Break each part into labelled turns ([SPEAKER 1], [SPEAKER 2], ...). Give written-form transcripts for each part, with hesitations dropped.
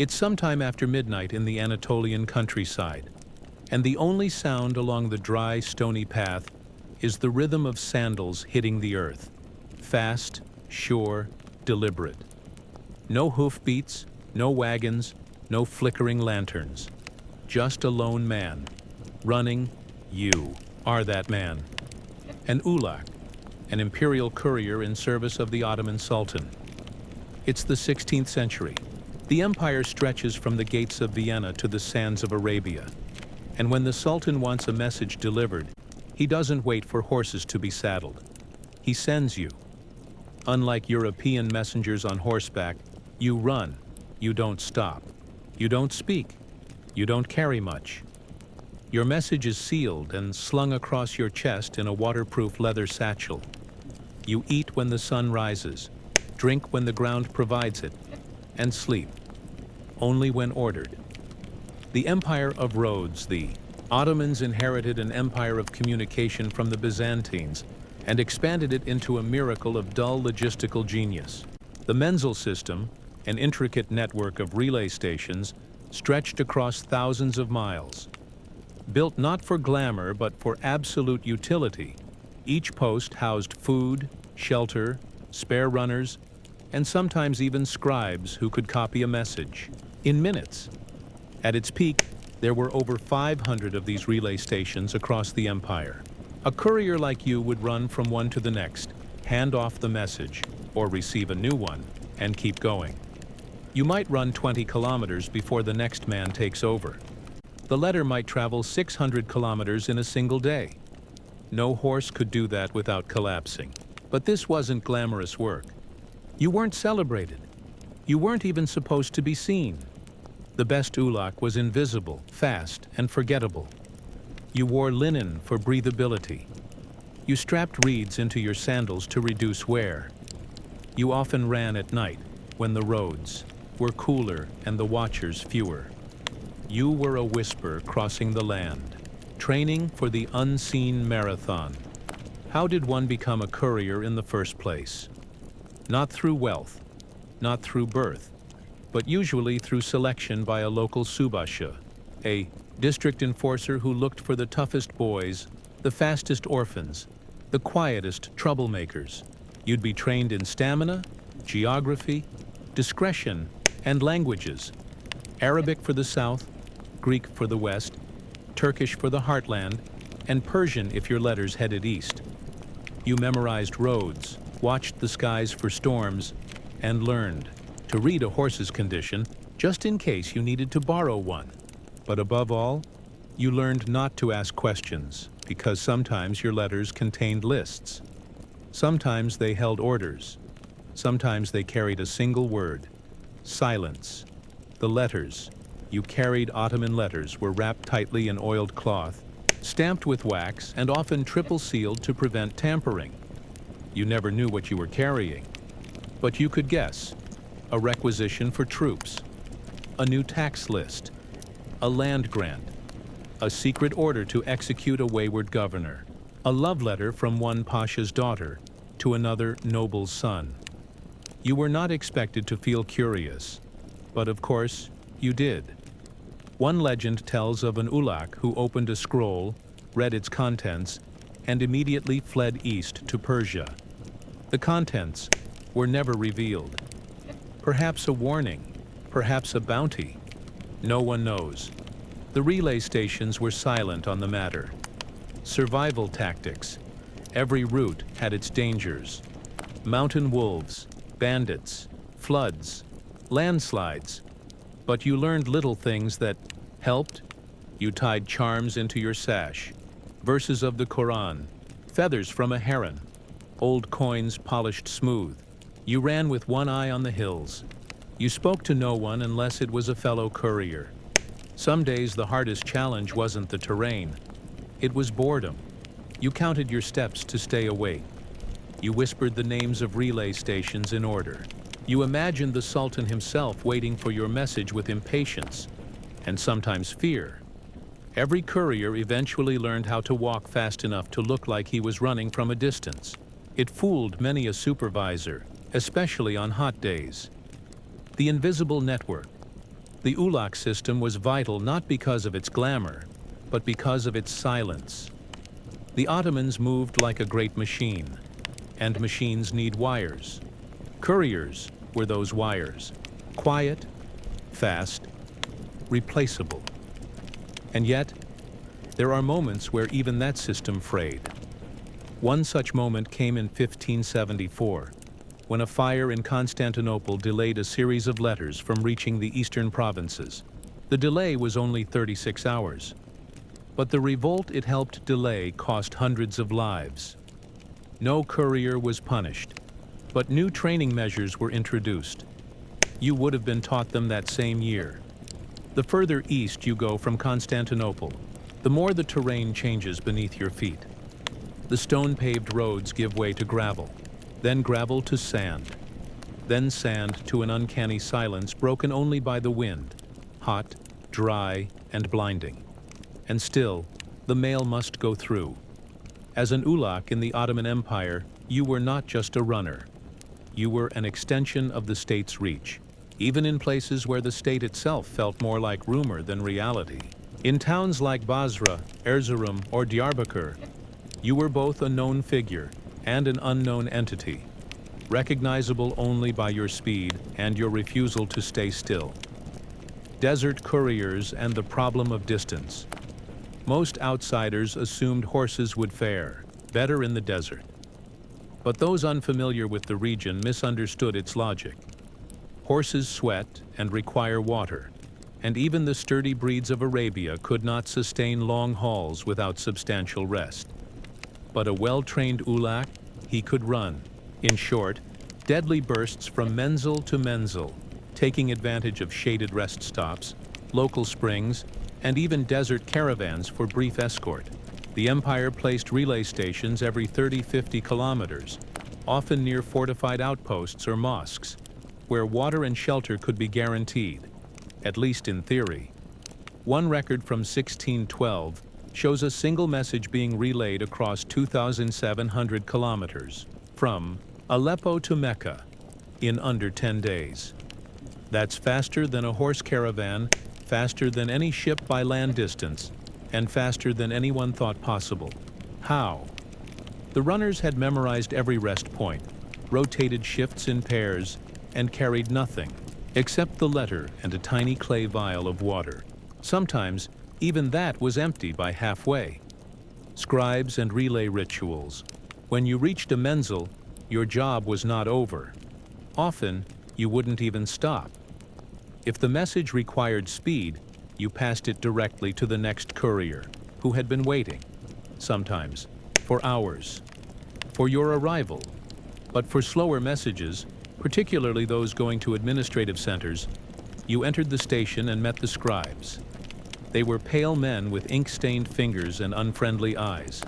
[SPEAKER 1] It's sometime after midnight in the Anatolian countryside, and the only sound along the dry, stony path is the rhythm of sandals hitting the earth. Fast, sure, deliberate. No hoofbeats, no wagons, no flickering lanterns. Just a lone man. Running, you are that man. An ulak, an imperial courier in service of the Ottoman Sultan. It's the 16th century. The empire stretches from the gates of Vienna to the sands of Arabia. And when the Sultan wants a message delivered, he doesn't wait for horses to be saddled. He sends you. Unlike European messengers on horseback, you run, you don't stop. You don't speak, you don't carry much. Your message is sealed and slung across your chest in a waterproof leather satchel. You eat when the sun rises, drink when the ground provides it, and sleep, only when ordered. The Empire of Roads, the Ottomans inherited an empire of communication from the Byzantines and expanded it into a miracle of dull logistical genius. The Menzel system, an intricate network of relay stations, stretched across thousands of miles. Built not for glamour but for absolute utility, each post housed food, shelter, spare runners, and sometimes even scribes who could copy a message in minutes. At its peak, there were over 500 of these relay stations across the empire. A courier like you would run from one to the next, hand off the message, or receive a new one, and keep going. You might run 20 kilometers before the next man takes over. The letter might travel 600 kilometers in a single day. No horse could do that without collapsing. But this wasn't glamorous work. You weren't celebrated. You weren't even supposed to be seen. The best ulak was invisible, fast, and forgettable. You wore linen for breathability. You strapped reeds into your sandals to reduce wear. You often ran at night, when the roads were cooler and the watchers fewer. You were a whisper crossing the land, training for the unseen marathon. How did one become a courier in the first place? Not through wealth, not through birth, but usually through selection by a local subasha, a district enforcer who looked for the toughest boys, the fastest orphans, the quietest troublemakers. You'd be trained in stamina, geography, discretion, and languages. Arabic for the south, Greek for the west, Turkish for the heartland, and Persian if your letters headed east. You memorized roads, watched the skies for storms, and learned to read a horse's condition just in case you needed to borrow one. But above all, you learned not to ask questions because sometimes your letters contained lists. Sometimes they held orders. Sometimes they carried a single word: silence. The letters you carried, Ottoman letters, were wrapped tightly in oiled cloth, stamped with wax, and often triple sealed to prevent tampering. You never knew what you were carrying, but you could guess: a requisition for troops, a new tax list, a land grant, a secret order to execute a wayward governor, a love letter from one pasha's daughter to another noble's son. You were not expected to feel curious, but of course, you did. One legend tells of an ulak who opened a scroll, read its contents, and immediately fled east to Persia. The contents were never revealed. Perhaps a warning, perhaps a bounty. No one knows. The relay stations were silent on the matter. Survival tactics. Every route had its dangers. Mountain wolves, bandits, floods, landslides. But you learned little things that helped. You tied charms into your sash, verses of the Quran, feathers from a heron, old coins polished smooth. You ran with one eye on the hills. You spoke to no one unless it was a fellow courier. Some days the hardest challenge wasn't the terrain. It was boredom. You counted your steps to stay awake. You whispered the names of relay stations in order. You imagined the Sultan himself waiting for your message with impatience and sometimes fear. Every courier eventually learned how to walk fast enough to look like he was running from a distance. It fooled many a supervisor, especially on hot days. The invisible network. The ulak system was vital not because of its glamour, but because of its silence. The Ottomans moved like a great machine, and machines need wires. Couriers were those wires, quiet, fast, replaceable. And yet, there are moments where even that system frayed. One such moment came in 1574, when a fire in Constantinople delayed a series of letters from reaching the eastern provinces. The delay was only 36 hours. But the revolt it helped delay cost hundreds of lives. No courier was punished, but new training measures were introduced. You would have been taught them that same year. The further east you go from Constantinople, the more the terrain changes beneath your feet. The stone-paved roads give way to gravel, then gravel to sand, then sand to an uncanny silence broken only by the wind, hot, dry, and blinding. And still, the mail must go through. As an ulak in the Ottoman Empire, you were not just a runner. You were an extension of the state's reach, even in places where the state itself felt more like rumor than reality. In towns like Basra, Erzurum, or Diyarbakir, you were both a known figure and an unknown entity, recognizable only by your speed and your refusal to stay still. Desert couriers and the problem of distance. Most outsiders assumed horses would fare better in the desert. But those unfamiliar with the region misunderstood its logic. Horses sweat and require water, and even the sturdy breeds of Arabia could not sustain long hauls without substantial rest. But a well-trained ulak, he could run. In short, deadly bursts from menzil to menzil, taking advantage of shaded rest stops, local springs, and even desert caravans for brief escort. The empire placed relay stations every 30-50 kilometers, often near fortified outposts or mosques, where water and shelter could be guaranteed, at least in theory. One record from 1612 shows a single message being relayed across 2,700 kilometers, from Aleppo to Mecca, in under 10 days. That's faster than a horse caravan, faster than any ship by land distance, and faster than anyone thought possible. How? The runners had memorized every rest point, rotated shifts in pairs, and carried nothing except the letter and a tiny clay vial of water. Sometimes, even that was empty by halfway. Scribes and relay rituals. When you reached a menzil, your job was not over. Often, you wouldn't even stop. If the message required speed, you passed it directly to the next courier, who had been waiting, sometimes, for hours, for your arrival. But for slower messages, particularly those going to administrative centers, you entered the station and met the scribes. They were pale men with ink-stained fingers and unfriendly eyes.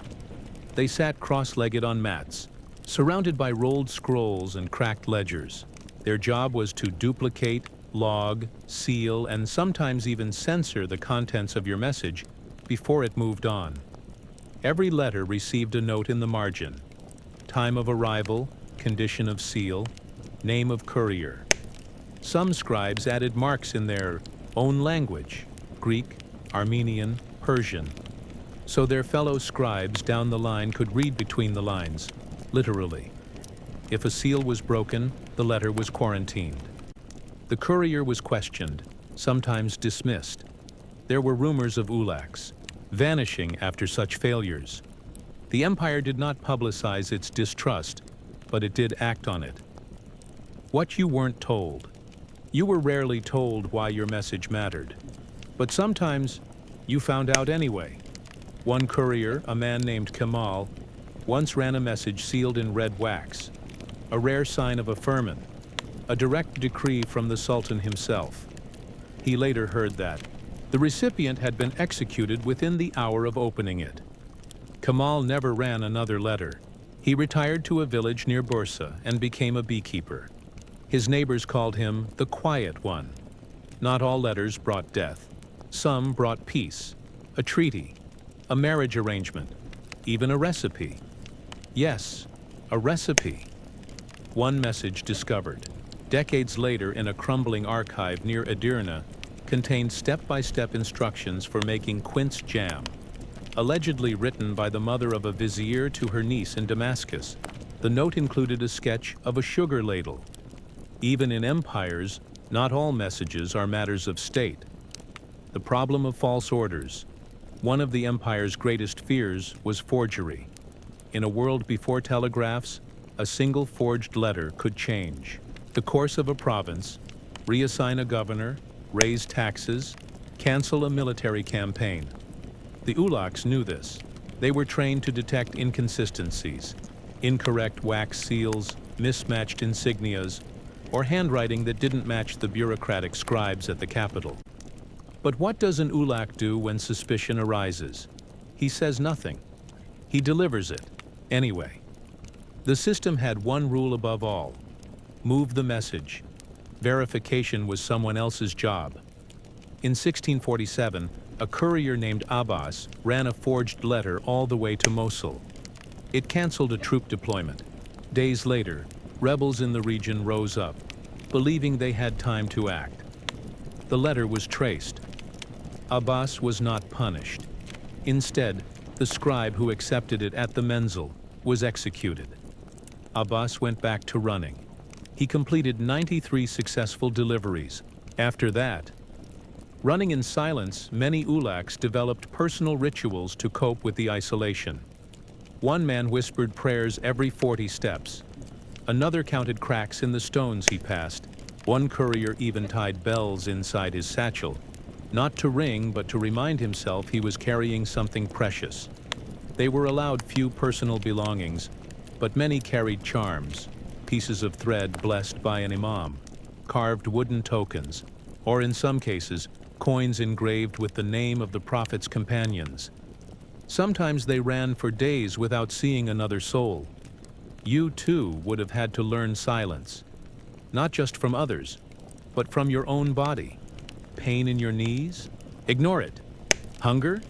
[SPEAKER 1] They sat cross-legged on mats, surrounded by rolled scrolls and cracked ledgers. Their job was to duplicate, log, seal, and sometimes even censor the contents of your message before it moved on. Every letter received a note in the margin: time of arrival, condition of seal, name of courier. Some scribes added marks in their own language, Greek, Armenian, Persian, so their fellow scribes down the line could read between the lines, literally. If a seal was broken, the letter was quarantined. The courier was questioned, sometimes dismissed. There were rumors of ulaks, vanishing after such failures. The empire did not publicize its distrust, but it did act on it. What you weren't told. You were rarely told why your message mattered. But sometimes, you found out anyway. One courier, a man named Kemal, once ran a message sealed in red wax, a rare sign of a firman, a direct decree from the Sultan himself. He later heard that the recipient had been executed within the hour of opening it. Kemal never ran another letter. He retired to a village near Bursa and became a beekeeper. His neighbors called him the Quiet One. Not all letters brought death. Some brought peace, a treaty, a marriage arrangement, even a recipe. Yes, a recipe. One message discovered. Decades later, in a crumbling archive near Edirne, contained step-by-step instructions for making quince jam, allegedly written by the mother of a vizier to her niece in Damascus. The note included a sketch of a sugar ladle. Even in empires, not all messages are matters of state. The problem of false orders. One of the empire's greatest fears was forgery. In a world before telegraphs, a single forged letter could change the course of a province, reassign a governor, raise taxes, cancel a military campaign. The ulaks knew this. They were trained to detect inconsistencies, incorrect wax seals, mismatched insignias, or handwriting that didn't match the bureaucratic scribes at the capital. But what does an ulak do when suspicion arises? He says nothing. He delivers it, anyway. The system had one rule above all: move the message. Verification was someone else's job. In 1647, a courier named Abbas ran a forged letter all the way to Mosul. It canceled a troop deployment. Days later, rebels in the region rose up, believing they had time to act. The letter was traced. Abbas was not punished. Instead, the scribe who accepted it at the menzil was executed. Abbas went back to running. He completed 93 successful deliveries. After that, running in silence, many ulaks developed personal rituals to cope with the isolation. One man whispered prayers every 40 steps. Another counted cracks in the stones he passed. One courier even tied bells inside his satchel, not to ring but to remind himself he was carrying something precious. They were allowed few personal belongings, but many carried charms, pieces of thread blessed by an imam, carved wooden tokens, or in some cases, coins engraved with the name of the Prophet's companions. Sometimes they ran for days without seeing another soul. You too would have had to learn silence, not just from others, but from your own body. Pain in your knees? Ignore it. Hunger?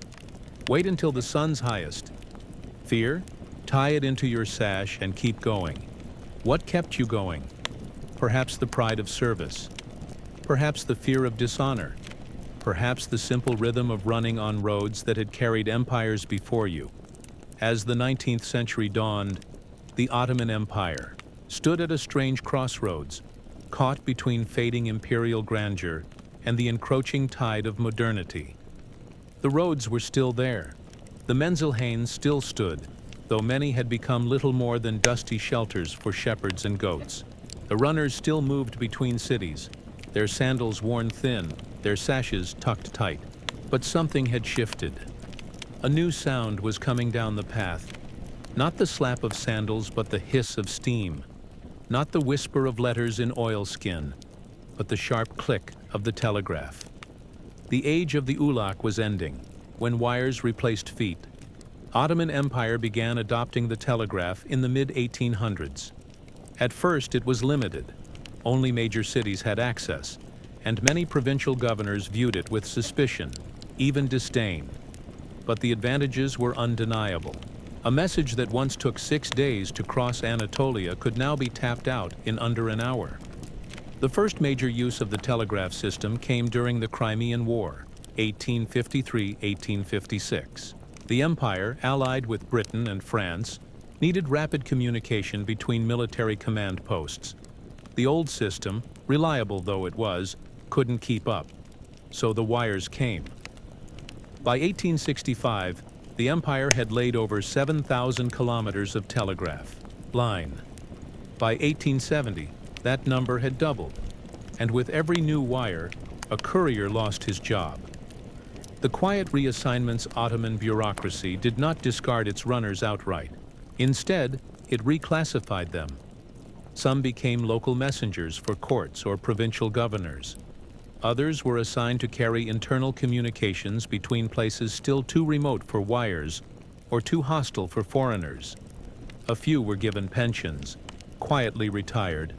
[SPEAKER 1] Wait until the sun's highest. Fear? Tie it into your sash and keep going. What kept you going? Perhaps the pride of service. Perhaps the fear of dishonor. Perhaps the simple rhythm of running on roads that had carried empires before you. As the 19th century dawned, the Ottoman Empire stood at a strange crossroads, caught between fading imperial grandeur and the encroaching tide of modernity. The roads were still there. The menzilhanes still stood, though many had become little more than dusty shelters for shepherds and goats. The runners still moved between cities, their sandals worn thin, their sashes tucked tight. But something had shifted. A new sound was coming down the path. Not the slap of sandals, but the hiss of steam. Not the whisper of letters in oilskin, but the sharp click of the telegraph. The age of the ulak was ending, when wires replaced feet. Ottoman Empire began adopting the telegraph in the mid-1800s. At first it was limited. Only major cities had access, and many provincial governors viewed it with suspicion, even disdain. But the advantages were undeniable. A message that once took 6 days to cross Anatolia could now be tapped out in under an hour. The first major use of the telegraph system came during the Crimean War, 1853-1856. The empire, allied with Britain and France, needed rapid communication between military command posts. The old system, reliable though it was, couldn't keep up, so the wires came. By 1865, the empire had laid over 7,000 kilometers of telegraph line. By 1870, that number had doubled, and with every new wire, a courier lost his job. The quiet reassignment's Ottoman bureaucracy did not discard its runners outright. Instead, it reclassified them. Some became local messengers for courts or provincial governors. Others were assigned to carry internal communications between places still too remote for wires or too hostile for foreigners. A few were given pensions, quietly retired,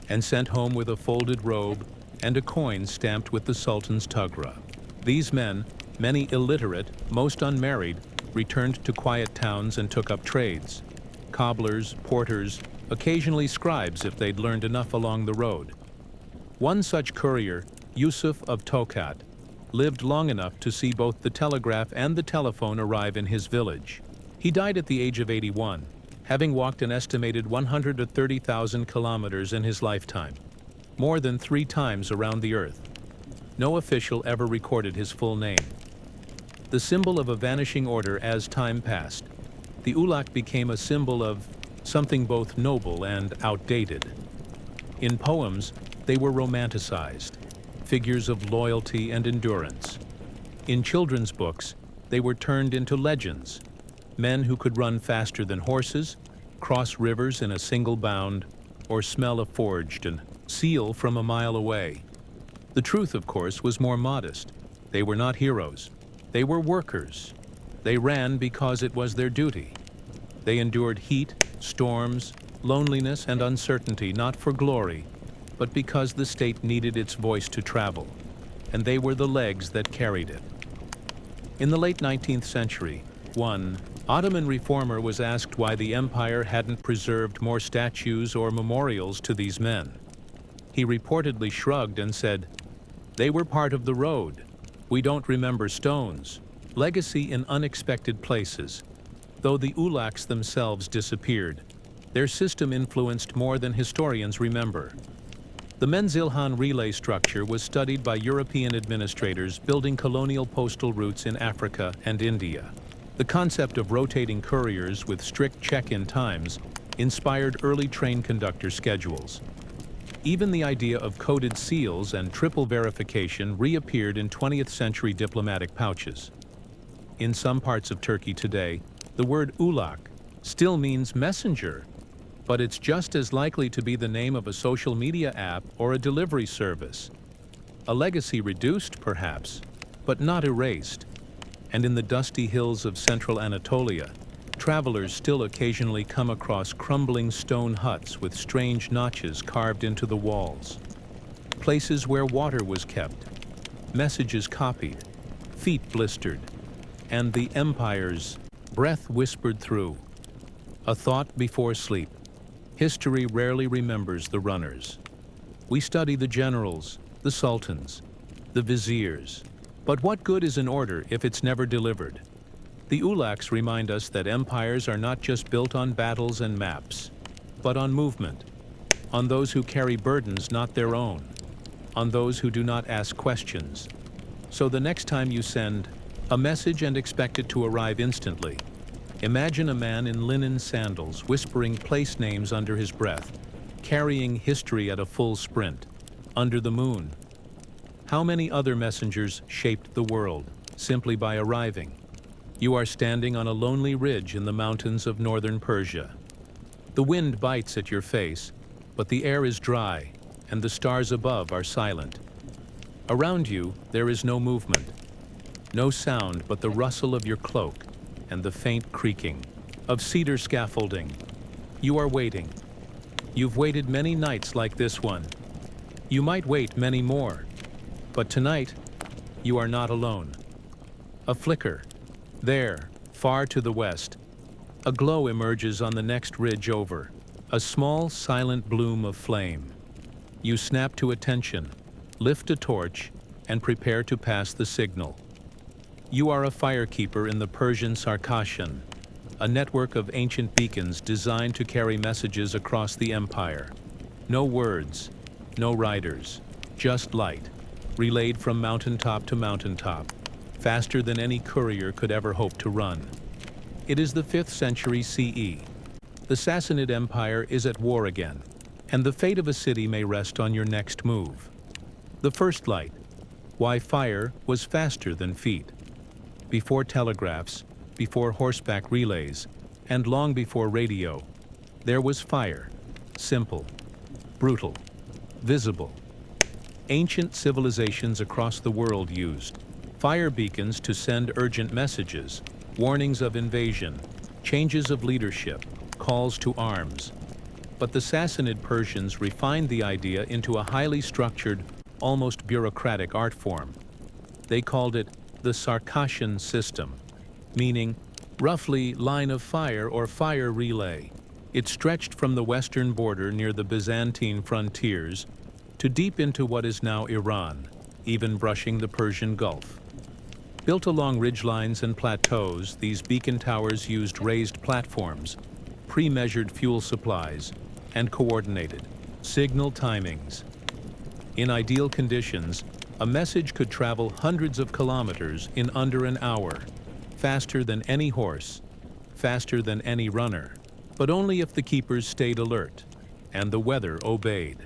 [SPEAKER 1] and sent home with a folded robe and a coin stamped with the Sultan's tugra. These men, many illiterate, most unmarried, returned to quiet towns and took up trades. Cobblers, porters, occasionally scribes if they'd learned enough along the road. One such courier, Yusuf of Tokat, lived long enough to see both the telegraph and the telephone arrive in his village. He died at the age of 81, having walked an estimated 130,000 kilometers in his lifetime, more than 3 times around the Earth. No official ever recorded his full name. The symbol of a vanishing order as time passed, the ulak became a symbol of something both noble and outdated. In poems, they were romanticized, figures of loyalty and endurance. In children's books, they were turned into legends, men who could run faster than horses, cross rivers in a single bound, or smell a forged seal from a mile away. The truth, of course, was more modest. They were not heroes. They were workers. They ran because it was their duty. They endured heat, storms, loneliness, and uncertainty not for glory, but because the state needed its voice to travel, and they were the legs that carried it. In the late 19th century, one Ottoman reformer was asked why the empire hadn't preserved more statues or memorials to these men. He reportedly shrugged and said, "They were part of the road. We don't remember stones. Legacy in unexpected places." Though the ulaks themselves disappeared, their system influenced more than historians remember. The Menzilhan relay structure was studied by European administrators building colonial postal routes in Africa and India. The concept of rotating couriers with strict check-in times inspired early train conductor schedules. Even the idea of coded seals and triple verification reappeared in 20th century diplomatic pouches. In some parts of Turkey today, the word ulak still means messenger, but it's just as likely to be the name of a social media app or a delivery service. A legacy reduced, perhaps, but not erased. And in the dusty hills of central Anatolia, travelers still occasionally come across crumbling stone huts with strange notches carved into the walls. Places where water was kept, messages copied, feet blistered, and the empire's breath whispered through. A thought before sleep. History rarely remembers the runners. We study the generals, the sultans, the viziers. But what good is an order if it's never delivered? The ulaks remind us that empires are not just built on battles and maps, but on movement, on those who carry burdens not their own, on those who do not ask questions. So the next time you send a message and expect it to arrive instantly, imagine a man in linen sandals whispering place names under his breath, carrying history at a full sprint, under the moon. How many other messengers shaped the world simply by arriving? You are standing on a lonely ridge in the mountains of northern Persia. The wind bites at your face, but the air is dry, and the stars above are silent. Around you, there is no movement, no sound but the rustle of your cloak and the faint creaking of cedar scaffolding. You are waiting. You've waited many nights like this one. You might wait many more. But tonight, you are not alone. A flicker. There, far to the west, a glow emerges on the next ridge over, a small, silent bloom of flame. You snap to attention, lift a torch, and prepare to pass the signal. You are a firekeeper in the Persian Sarkashan, a network of ancient beacons designed to carry messages across the empire. No words, no riders, just light, relayed from mountaintop to mountaintop, faster than any courier could ever hope to run. It is the 5th century CE. The Sassanid Empire is at war again, and the fate of a city may rest on your next move. The first light. Why fire was faster than feet. Before telegraphs, before horseback relays, and long before radio, there was fire. Simple, brutal, visible. Ancient civilizations across the world used fire beacons to send urgent messages, warnings of invasion, changes of leadership, calls to arms. But the Sassanid Persians refined the idea into a highly structured, almost bureaucratic art form. They called it the Sarkashan system, meaning roughly line of fire or fire relay. It stretched from the western border near the Byzantine frontiers to deep into what is now Iran. even brushing the Persian Gulf. Built along ridgelines and plateaus, these beacon towers used raised platforms, pre-measured fuel supplies, and coordinated signal timings. In ideal conditions, a message could travel hundreds of kilometers in under an hour, faster than any horse, faster than any runner, but only if the keepers stayed alert and the weather obeyed.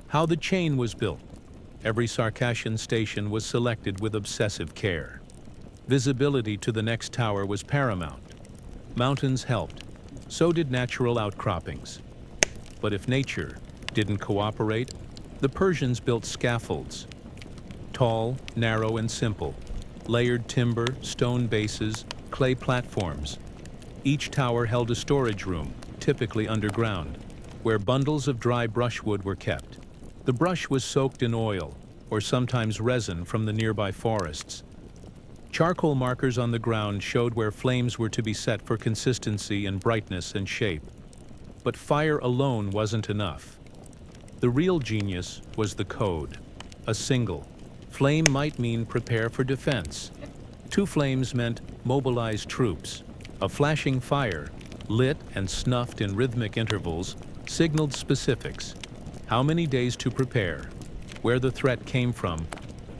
[SPEAKER 1] How the chain was built. Every Circassian station was selected with obsessive care. Visibility to the next tower was paramount. Mountains helped, so did natural outcroppings. But if nature didn't cooperate, the Persians built scaffolds. Tall, narrow, and simple. Layered timber, stone bases, clay platforms. Each tower held a storage room, typically underground, where bundles of dry brushwood were kept. The brush was soaked in oil, or sometimes resin from the nearby forests. Charcoal markers on the ground showed where flames were to be set for consistency and brightness and shape. But fire alone wasn't enough. The real genius was the code. A single flame might mean prepare for defense. 2 flames meant mobilize troops. A flashing fire, lit and snuffed in rhythmic intervals, signaled specifics. How many days to prepare, where the threat came from,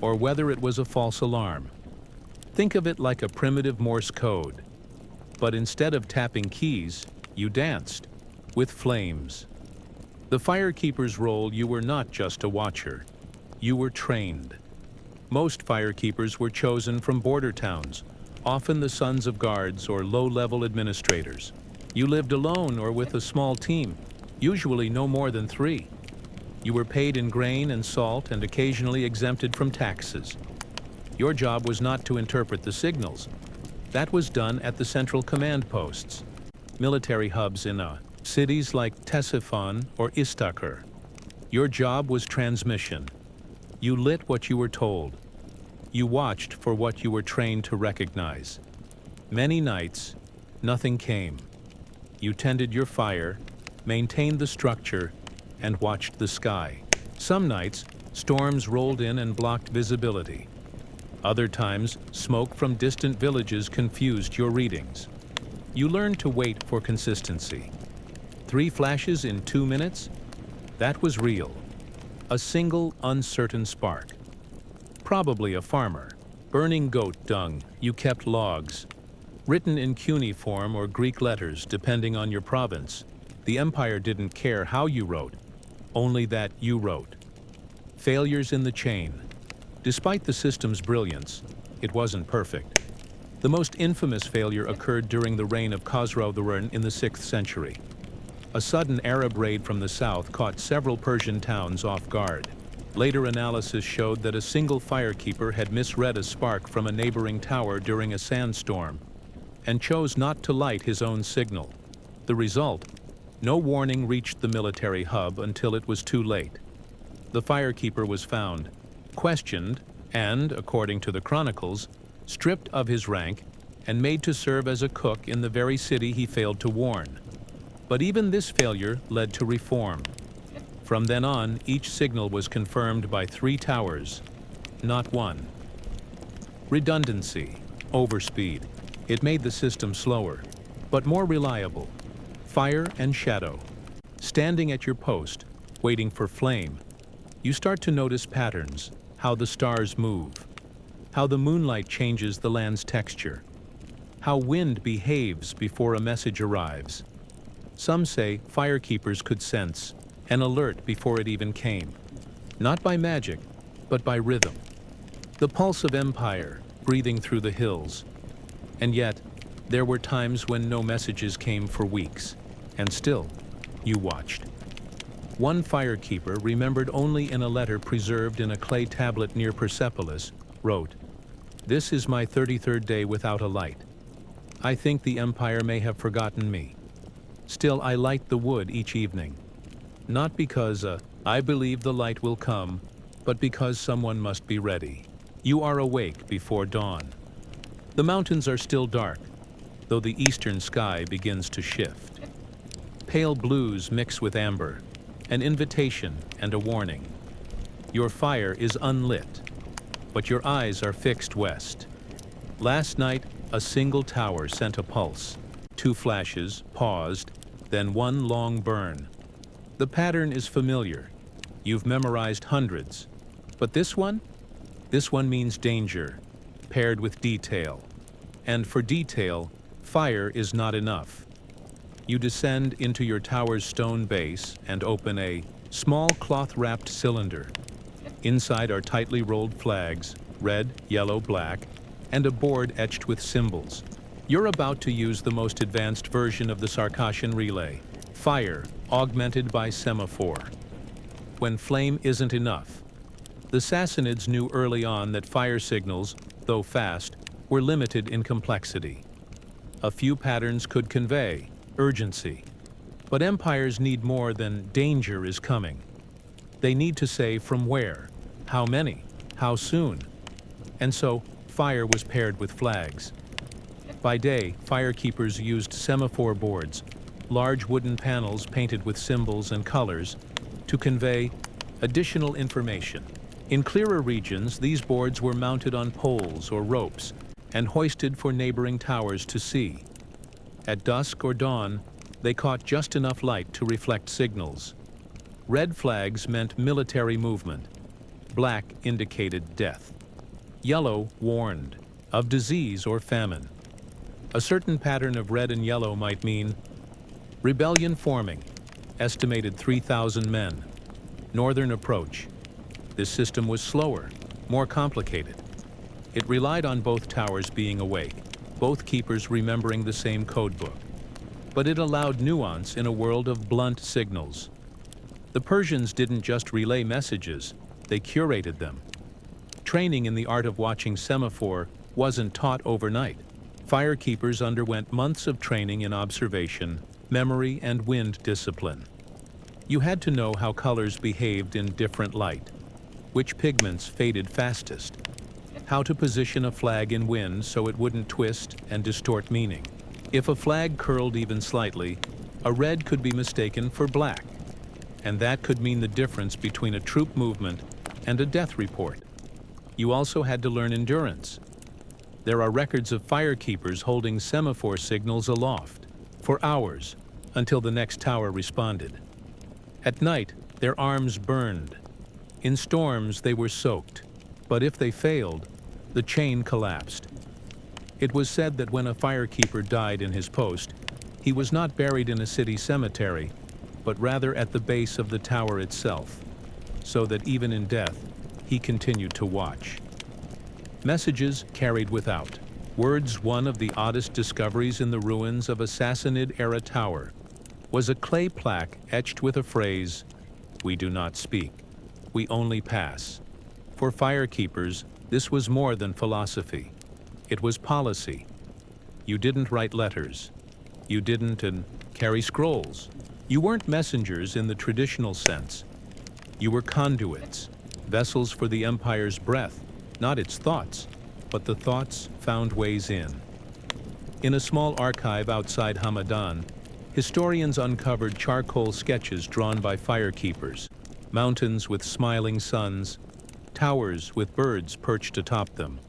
[SPEAKER 1] or whether it was a false alarm. Think of it like a primitive Morse code. But instead of tapping keys, you danced with flames. The firekeeper's role, you were not just a watcher. You were trained. Most firekeepers were chosen from border towns, often the sons of guards or low-level administrators. You lived alone or with a small team, usually no more than 3. You were paid in grain and salt and occasionally exempted from taxes. Your job was not to interpret the signals. That was done at the central command posts, military hubs in cities like Ctesiphon or Istakhr. Your job was transmission. You lit what you were told. You watched for what you were trained to recognize. Many nights, nothing came. You tended your fire, maintained the structure, and watched the sky. Some nights, storms rolled in and blocked visibility. Other times, smoke from distant villages confused your readings. You learned to wait for consistency. 3 flashes in 2 minutes? That was real. A single, uncertain spark. Probably a farmer. Burning goat dung, you kept logs. Written in cuneiform or Greek letters, depending on your province. The empire didn't care how you wrote, only that you wrote. Failures in the chain. Despite the system's brilliance, it wasn't perfect. The most infamous failure occurred during the reign of Khosrow in the 6th century. A sudden Arab raid from the south caught several Persian towns off guard. Later analysis showed that a single firekeeper had misread a spark from a neighboring tower during a sandstorm and chose not to light his own signal. The result? No warning reached the military hub until it was too late. The firekeeper was found, questioned, and, according to the chronicles, stripped of his rank and made to serve as a cook in the very city he failed to warn. But even this failure led to reform. From then on, each signal was confirmed by 3 towers, not 1. Redundancy, overspeed. It made the system slower, but more reliable. Fire and shadow. Standing at your post, waiting for flame, you start to notice patterns, how the stars move, how the moonlight changes the land's texture, how wind behaves before a message arrives. Some say firekeepers could sense an alert before it even came, not by magic, but by rhythm. The pulse of empire breathing through the hills. And yet, there were times when no messages came for weeks, and still, you watched. One firekeeper, remembered only in a letter preserved in a clay tablet near Persepolis, wrote, "This is my 33rd day without a light. I think the empire may have forgotten me. Still, I light the wood each evening. Not because I believe the light will come, but because someone must be ready. You are awake before dawn." The mountains are still dark, though the eastern sky begins to shift. Pale blues mix with amber, an invitation and a warning. Your fire is unlit, but your eyes are fixed west. Last night, a single tower sent a pulse. 2 flashes, paused, then 1 long burn. The pattern is familiar. You've memorized hundreds. But this one? This one means danger, paired with detail. And for detail, fire is not enough. You descend into your tower's stone base and open a small cloth-wrapped cylinder. Inside are tightly rolled flags, red, yellow, black, and a board etched with symbols. You're about to use the most advanced version of the Sarkasian relay, fire augmented by semaphore. When flame isn't enough, the Sassanids knew early on that fire signals, though fast, were limited in complexity. A few patterns could convey urgency, but empires need more than danger is coming. They need to say from where, how many, how soon. And so, fire was paired with flags. By day, firekeepers used semaphore boards, large wooden panels painted with symbols and colors, to convey additional information. In clearer regions, these boards were mounted on poles or ropes and hoisted for neighboring towers to see. At dusk or dawn, they caught just enough light to reflect signals. Red flags meant military movement. Black indicated death. Yellow warned of disease or famine. A certain pattern of red and yellow might mean rebellion forming, estimated 3,000 men. Northern approach. This system was slower, more complicated. It relied on both towers being awake, both keepers remembering the same codebook. But it allowed nuance in a world of blunt signals. The Persians didn't just relay messages, they curated them. Training in the art of watching semaphore wasn't taught overnight. Firekeepers underwent months of training in observation, memory, and wind discipline. You had to know how colors behaved in different light, which pigments faded fastest, how to position a flag in wind so it wouldn't twist and distort meaning. If a flag curled even slightly, a red could be mistaken for black, and that could mean the difference between a troop movement and a death report. You also had to learn endurance. There are records of firekeepers holding semaphore signals aloft for hours until the next tower responded. At night, their arms burned. In storms, they were soaked. But if they failed, the chain collapsed. It was said that when a firekeeper died in his post, he was not buried in a city cemetery, but rather at the base of the tower itself, so that even in death, he continued to watch. Messages carried without. Words. One of the oddest discoveries in the ruins of a Sassanid-era tower was a clay plaque etched with a phrase, "We do not speak, we only pass." For firekeepers, this was more than philosophy. It was policy. You didn't write letters. You didn't carry scrolls. You weren't messengers in the traditional sense. You were conduits, vessels for the empire's breath, not its thoughts, but the thoughts found ways in. In a small archive outside Hamadan, historians uncovered charcoal sketches drawn by firekeepers, mountains with smiling suns, towers with birds perched atop them,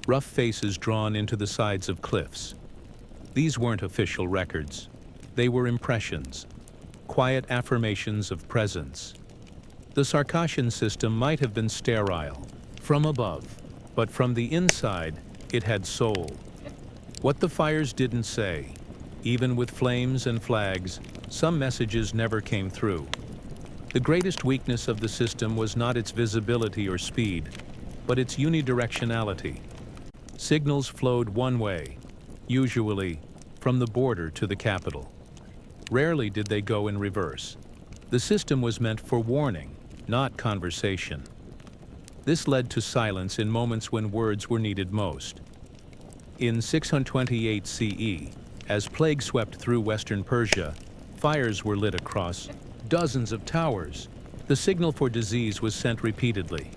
[SPEAKER 1] rough faces drawn into the sides of cliffs. These weren't official records. They were impressions, quiet affirmations of presence. The Sarkasian system might have been sterile, from above, but from the inside, it had soul. What the fires didn't say, even with flames and flags, some messages never came through. The greatest weakness of the system was not its visibility or speed, but its unidirectionality. Signals flowed one way, usually from the border to the capital. Rarely did they go in reverse. The system was meant for warning, not conversation. This led to silence in moments when words were needed most. In 628 CE, as plague swept through western Persia, fires were lit across dozens of towers. The signal for disease was sent repeatedly.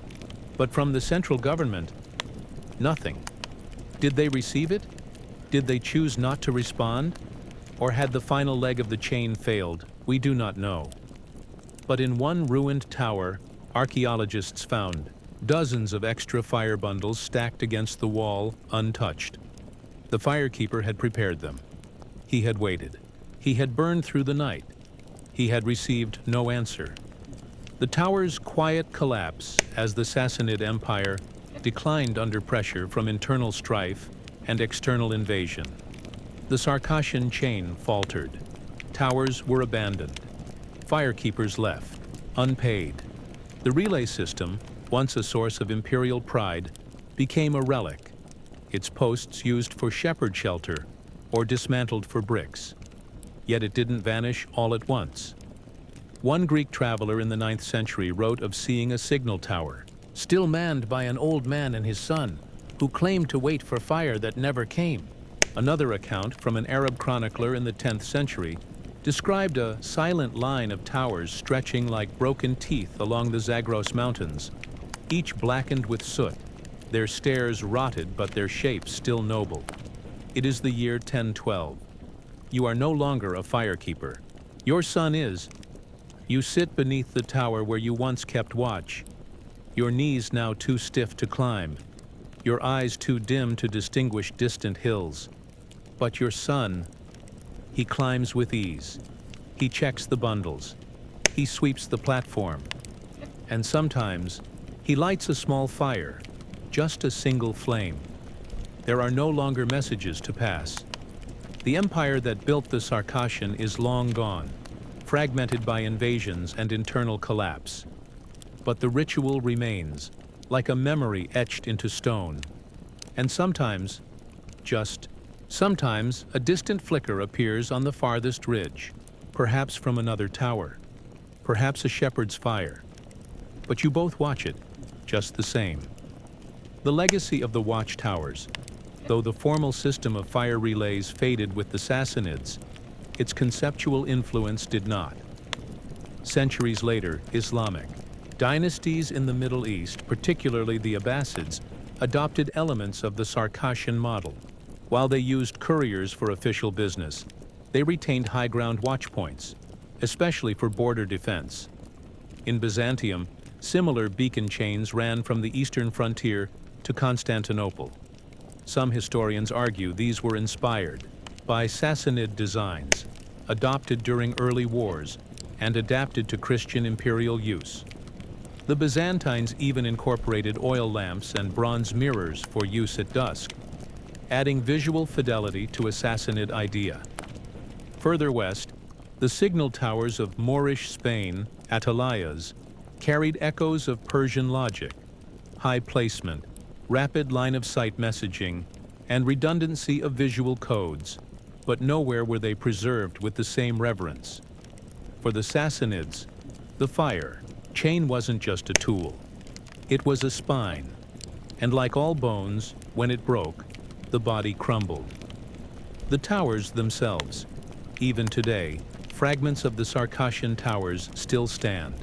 [SPEAKER 1] But from the central government, nothing. Did they receive it? Did they choose not to respond? Or had the final leg of the chain failed? We do not know. But in one ruined tower, Archaeologists found dozens of extra fire bundles stacked against the wall, untouched. The firekeeper had prepared them. He had waited. He had burned through the night. He had received no answer. The tower's quiet collapse as the Sassanid Empire declined under pressure from internal strife and external invasion. The Sarkasian chain faltered. Towers were abandoned. Firekeepers left, unpaid. The relay system, once a source of imperial pride, became a relic, its posts used for shepherd shelter or dismantled for bricks. Yet it didn't vanish all at once. One Greek traveler in the 9th century wrote of seeing a signal tower, still manned by an old man and his son, who claimed to wait for fire that never came. Another account from an Arab chronicler in the 10th century described a silent line of towers stretching like broken teeth along the Zagros Mountains, each blackened with soot, their stairs rotted but their shapes still noble. It is the year 1012. You are no longer a firekeeper. Your son is. You sit beneath the tower where you once kept watch, your knees now too stiff to climb, your eyes too dim to distinguish distant hills. But your son, he climbs with ease. He checks the bundles. He sweeps the platform. And sometimes, he lights a small fire, just a single flame. There are no longer messages to pass. The empire that built the Sarkasian is long gone, fragmented by invasions and internal collapse. But the ritual remains, like a memory etched into stone. And sometimes, sometimes, a distant flicker appears on the farthest ridge, perhaps from another tower, perhaps a shepherd's fire. But you both watch it, just the same. The legacy of the watchtowers, though the formal system of fire relays faded with the Sassanids, its conceptual influence did not. Centuries later, Islamic dynasties in the Middle East, particularly the Abbasids, adopted elements of the Sarkasian model. While they used couriers for official business, they retained high-ground watchpoints, especially for border defense. In Byzantium, similar beacon chains ran from the eastern frontier to Constantinople. Some historians argue these were inspired by Sassanid designs, adopted during early wars, and adapted to Christian imperial use. The Byzantines even incorporated oil lamps and bronze mirrors for use at dusk, adding visual fidelity to a Sassanid idea. Further west, the signal towers of Moorish Spain, atalayas, carried echoes of Persian logic, high placement, rapid line-of-sight messaging, and redundancy of visual codes, but nowhere were they preserved with the same reverence. For the Sassanids, the fire chain wasn't just a tool. It was a spine, and like all bones, when it broke, the body crumbled. The towers themselves, even today, fragments of the Sarkasian towers still stand.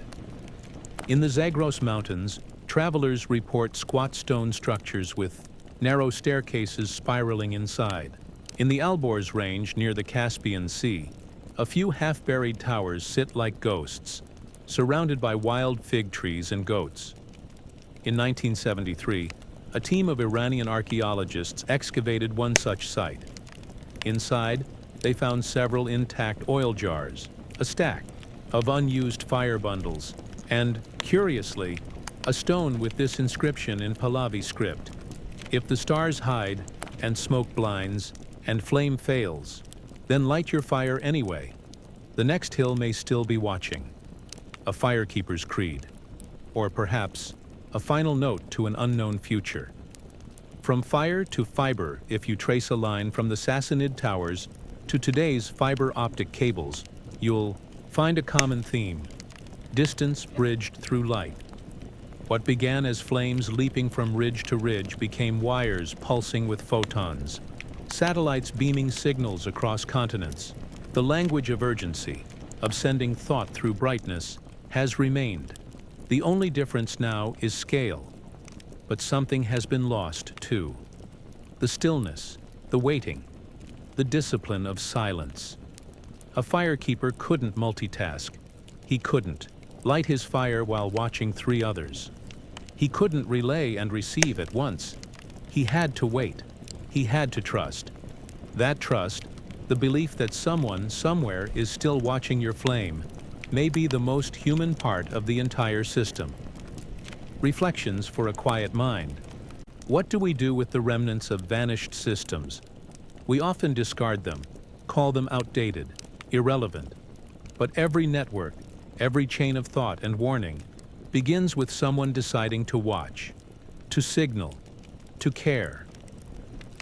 [SPEAKER 1] In the Zagros Mountains, travelers report squat stone structures with narrow staircases spiraling inside. In the Alborz range near the Caspian Sea, a few half-buried towers sit like ghosts, surrounded by wild fig trees and goats. In 1973, a team of Iranian archaeologists excavated one such site. Inside, they found several intact oil jars, a stack of unused fire bundles, and, curiously, a stone with this inscription in Pahlavi script: "If the stars hide, and smoke blinds, and flame fails, then light your fire anyway. The next hill may still be watching." A firekeeper's creed, or perhaps a final note to an unknown future. From fire to fiber, if you trace a line from the Sassanid towers to today's fiber optic cables, you'll find a common theme: distance bridged through light. What began as flames leaping from ridge to ridge became wires pulsing with photons, satellites beaming signals across continents. The language of urgency, of sending thought through brightness, has remained. The only difference now is scale. But something has been lost, too. The stillness, the waiting, the discipline of silence. A firekeeper couldn't multitask. He couldn't. light his fire while watching 3 others. He couldn't relay and receive at once. He had to wait. He had to trust. That trust, the belief that someone, somewhere, is still watching your flame, may be the most human part of the entire system. Reflections for a quiet mind. What do we do with the remnants of vanished systems? We often discard them, call them outdated, irrelevant. But every network, every chain of thought and warning, begins with someone deciding to watch, to signal, to care.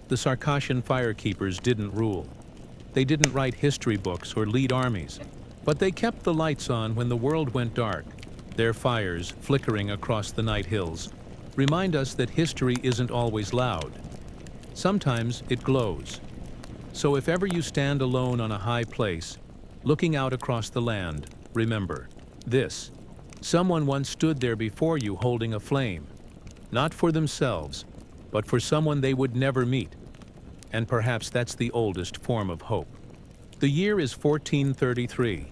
[SPEAKER 1] The Sarkasian firekeepers didn't rule. They didn't write history books or lead armies, but they kept the lights on when the world went dark. Their fires, flickering across the night hills, remind us that history isn't always loud. Sometimes it glows. So if ever you stand alone on a high place, looking out across the land, remember this. Someone once stood there before you holding a flame, not for themselves, but for someone they would never meet. And perhaps that's the oldest form of hope. The year is 1433.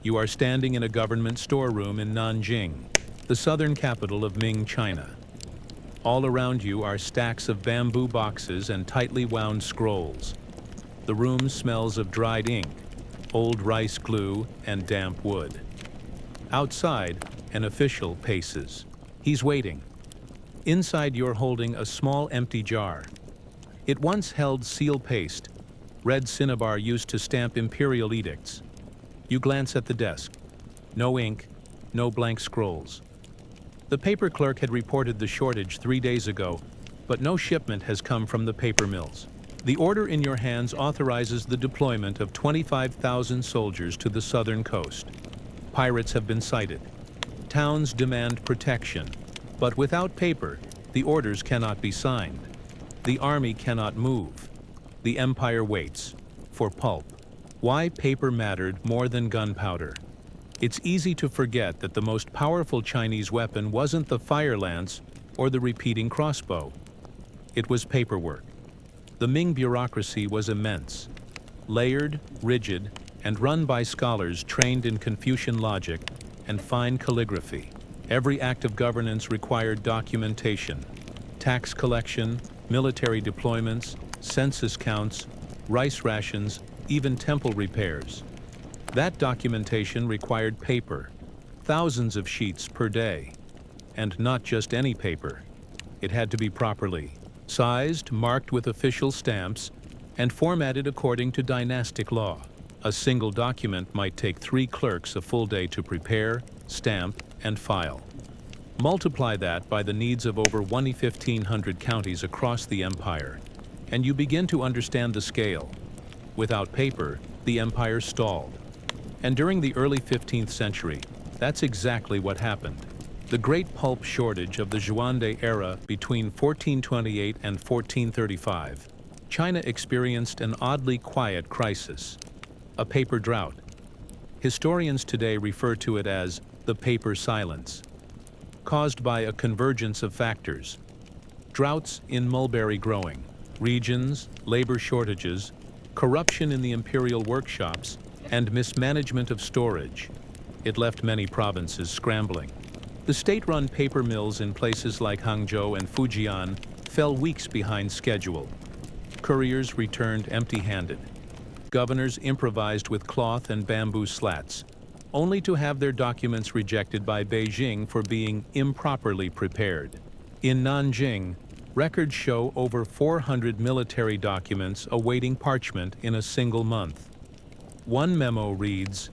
[SPEAKER 1] You are standing in a government storeroom in Nanjing, the southern capital of Ming China. All around you are stacks of bamboo boxes and tightly wound scrolls. The room smells of dried ink, old rice glue, and damp wood. Outside, an official paces. He's waiting. Inside, you're holding a small empty jar. It once held seal paste, red cinnabar used to stamp imperial edicts. You glance at the desk. No ink, no blank scrolls. The paper clerk had reported the shortage 3 days ago, but no shipment has come from the paper mills. The order in your hands authorizes the deployment of 25,000 soldiers to the southern coast. Pirates have been sighted. Towns demand protection, but without paper, the orders cannot be signed. The army cannot move. The empire waits for pulp. Why paper mattered more than gunpowder. It's easy to forget that the most powerful Chinese weapon wasn't the fire lance or the repeating crossbow. It was paperwork. The Ming bureaucracy was immense, layered, rigid, and run by scholars trained in Confucian logic and fine calligraphy. Every act of governance required documentation: tax collection, military deployments, census counts, rice rations, even temple repairs. That documentation required paper, thousands of sheets per day. And not just any paper. It had to be properly sized, marked with official stamps, and formatted according to dynastic law. A single document might take 3 clerks a full day to prepare, stamp, and file. Multiply that by the needs of over 1,500 counties across the empire, and you begin to understand the scale. Without paper, the empire stalled. And during the early 15th century, that's exactly what happened. The great pulp shortage of the Zhuande era between 1428 and 1435, China experienced an oddly quiet crisis, a paper drought. Historians today refer to it as the paper silence, caused by a convergence of factors: droughts in mulberry growing regions, labor shortages, corruption in the imperial workshops, and mismanagement of storage. It left many provinces scrambling. The state-run paper mills in places like Hangzhou and Fujian fell weeks behind schedule. Couriers returned empty-handed. Governors improvised with cloth and bamboo slats, only to have their documents rejected by Beijing for being improperly prepared. In Nanjing, records show over 400 military documents awaiting parchment in a single month. One memo reads,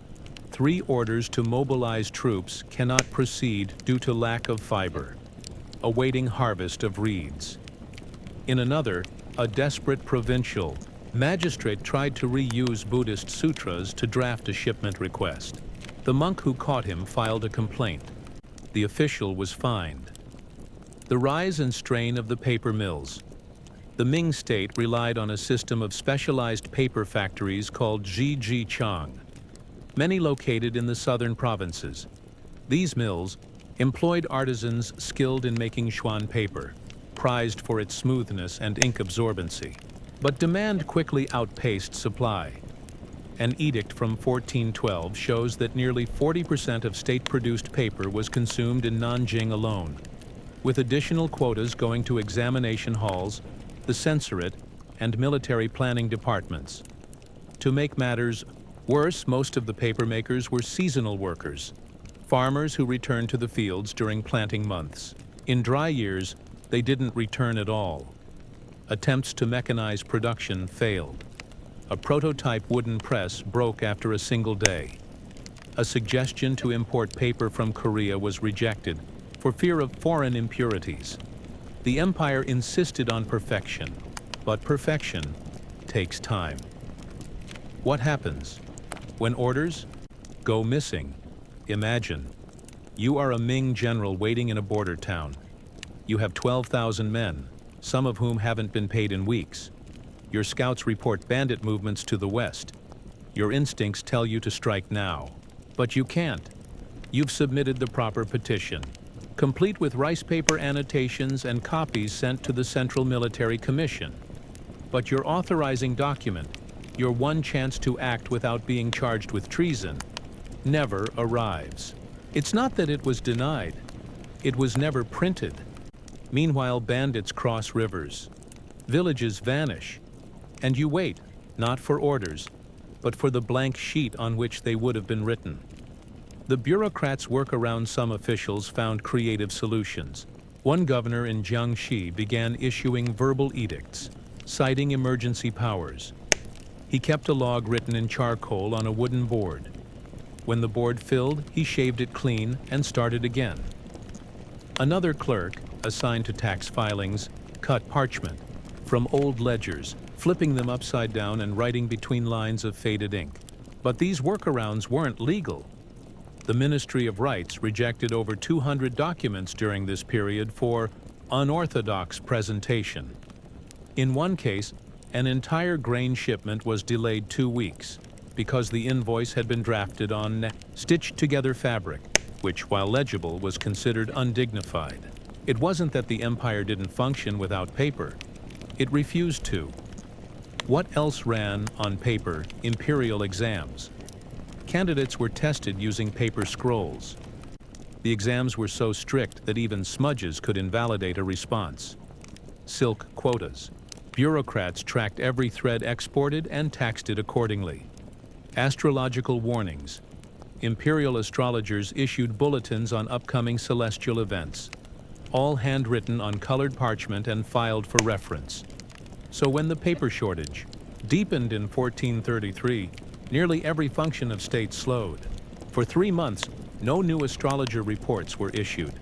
[SPEAKER 1] 3 orders to mobilize troops cannot proceed due to lack of fiber, awaiting harvest of reeds. In another, a desperate provincial magistrate tried to reuse Buddhist sutras to draft a shipment request. The monk who caught him filed a complaint. The official was fined. The rise and strain of the paper mills. The Ming state relied on a system of specialized paper factories called Zhijichang, many located in the southern provinces. These mills employed artisans skilled in making Xuan paper, prized for its smoothness and ink absorbency. But demand quickly outpaced supply. An edict from 1412 shows that nearly 40% of state-produced paper was consumed in Nanjing alone, with additional quotas going to examination halls, the censorate, and military planning departments. To make matters worse, most of the papermakers were seasonal workers, farmers who returned to the fields during planting months. In dry years, they didn't return at all. Attempts to mechanize production failed. A prototype wooden press broke after a single day. A suggestion to import paper from Korea was rejected for fear of foreign impurities. The empire insisted on perfection, but perfection takes time. What happens when orders go missing? Imagine, you are a Ming general waiting in a border town. You have 12,000 men, some of whom haven't been paid in weeks. Your scouts report bandit movements to the west. Your instincts tell you to strike now, but you can't. You've submitted the proper petition, complete with rice paper annotations and copies sent to the Central Military Commission. But your authorizing document, your one chance to act without being charged with treason, never arrives. It's not that it was denied, it was never printed. Meanwhile, bandits cross rivers, villages vanish, and you wait, not for orders, but for the blank sheet on which they would have been written. The bureaucrats work around some officials found creative solutions. One governor in Jiangxi began issuing verbal edicts, citing emergency powers. He kept a log written in charcoal on a wooden board. When the board filled, he shaved it clean and started again. Another clerk, assigned to tax filings, cut parchment from old ledgers, flipping them upside down and writing between lines of faded ink. But these workarounds weren't legal. The Ministry of Rights rejected over 200 documents during this period for unorthodox presentation. In one case, an entire grain shipment was delayed 2 weeks because the invoice had been drafted on stitched-together fabric, which, while legible, was considered undignified. It wasn't that the empire didn't function without paper. It refused to. What else ran on paper? Imperial exams. Candidates were tested using paper scrolls. The exams were so strict that even smudges could invalidate a response. Silk quotas. Bureaucrats tracked every thread exported and taxed it accordingly. Astrological warnings. Imperial astrologers issued bulletins on upcoming celestial events, all handwritten on colored parchment and filed for reference. So when the paper shortage deepened in 1433, nearly every function of state slowed. For 3 months, no new astrologer reports were issued.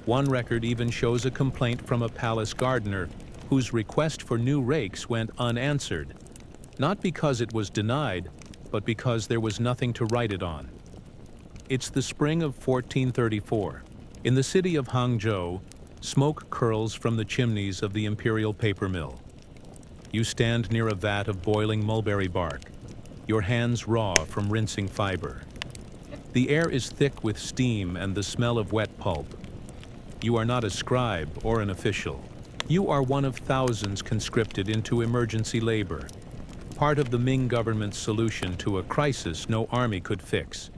[SPEAKER 1] One record even shows a complaint from a palace gardener whose request for new rakes went unanswered, not because it was denied, but because there was nothing to write it on. It's the spring of 1434. In the city of Hangzhou, smoke curls from the chimneys of the imperial paper mill. You stand near a vat of boiling mulberry bark, your hands raw from rinsing fiber. The air is thick with steam and the smell of wet pulp. You are not a scribe or an official. You are one of thousands conscripted into emergency labor, part of the Ming government's solution to a crisis no army could fix.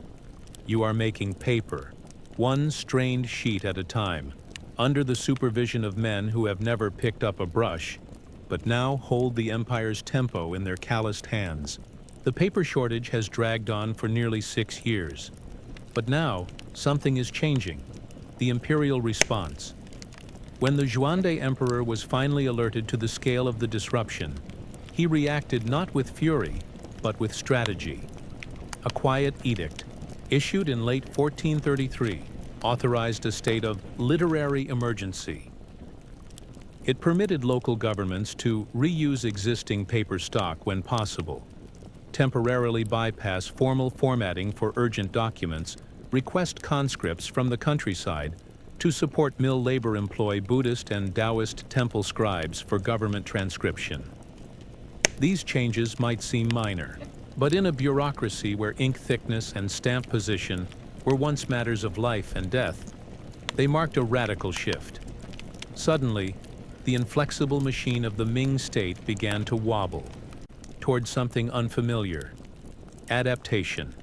[SPEAKER 1] You are making paper, one strained sheet at a time, under the supervision of men who have never picked up a brush, but now hold the empire's tempo in their calloused hands. The paper shortage has dragged on for nearly 6 years. But now, something is changing. The imperial response. When the Xuande emperor was finally alerted to the scale of the disruption, he reacted not with fury, but with strategy. A quiet edict, issued in late 1433, authorized a state of literary emergency. It permitted local governments to reuse existing paper stock when possible, temporarily bypass formal formatting for urgent documents, request conscripts from the countryside to support mill labor, employ Buddhist and Taoist temple scribes for government transcription. These changes might seem minor, but in a bureaucracy where ink thickness and stamp position were once matters of life and death, they marked a radical shift. Suddenly, the inflexible machine of the Ming state began to wobble toward something unfamiliar. Adaptation.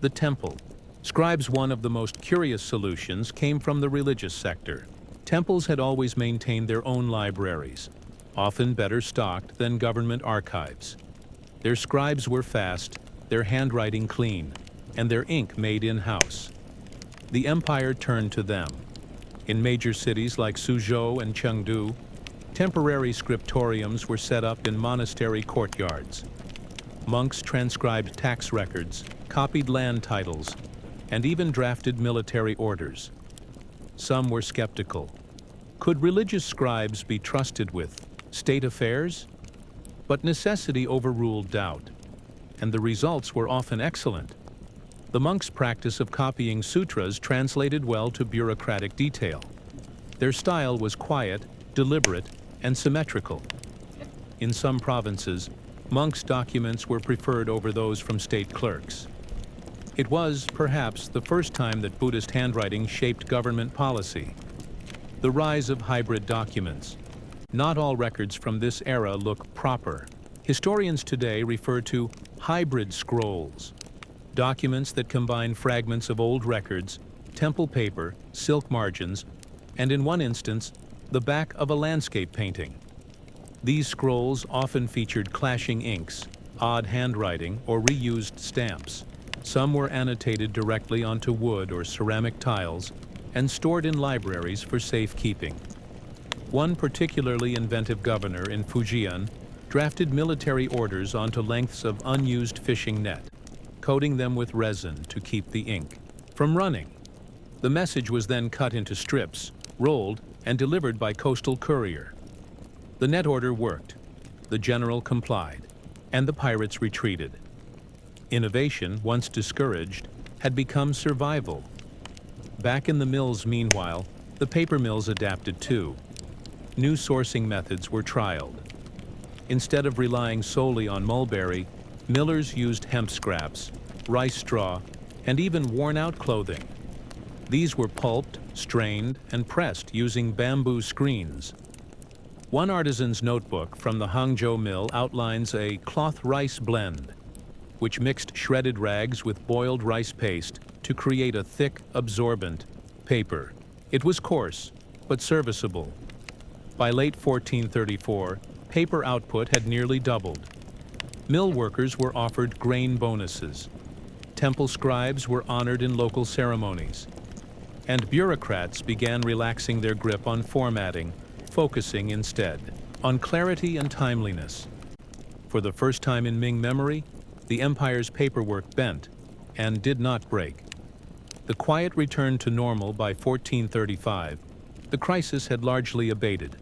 [SPEAKER 1] The temple. Scribes' one of the most curious solutions came from the religious sector. Temples had always maintained their own libraries, often better stocked than government archives. Their scribes were fast, their handwriting clean, and their ink made in-house. The empire turned to them. In major cities like Suzhou and Chengdu, temporary scriptoriums were set up in monastery courtyards. Monks transcribed tax records, copied land titles, and even drafted military orders. Some were skeptical. Could religious scribes be trusted with state affairs? But necessity overruled doubt, and the results were often excellent. The monks' practice of copying sutras translated well to bureaucratic detail. Their style was quiet, deliberate, and symmetrical. In some provinces, monks' documents were preferred over those from state clerks. It was, perhaps, the first time that Buddhist handwriting shaped government policy. The rise of hybrid documents. Not all records from this era look proper. Historians today refer to hybrid scrolls, documents that combine fragments of old records, temple paper, silk margins, and in one instance, the back of a landscape painting. These scrolls often featured clashing inks, odd handwriting, or reused stamps. Some were annotated directly onto wood or ceramic tiles and stored in libraries for safekeeping. One particularly inventive governor in Fujian drafted military orders onto lengths of unused fishing net, coating them with resin to keep the ink from running. The message was then cut into strips, rolled, and delivered by Coastal Courier. The net order worked, the general complied, and the pirates retreated. Innovation, once discouraged, had become survival. Back in the mills, meanwhile, the paper mills adapted too. New sourcing methods were trialed. Instead of relying solely on mulberry, millers used hemp scraps, rice straw, and even worn-out clothing. These were pulped, strained, and pressed using bamboo screens. One artisan's notebook from the Hangzhou mill outlines a cloth rice blend, which mixed shredded rags with boiled rice paste to create a thick, absorbent paper. It was coarse, but serviceable. By late 1434, paper output had nearly doubled. Mill workers were offered grain bonuses. Temple scribes were honored in local ceremonies. And bureaucrats began relaxing their grip on formatting, focusing instead on clarity and timeliness. For the first time in Ming memory, the empire's paperwork bent and did not break. The quiet return to normal by 1435, the crisis had largely abated.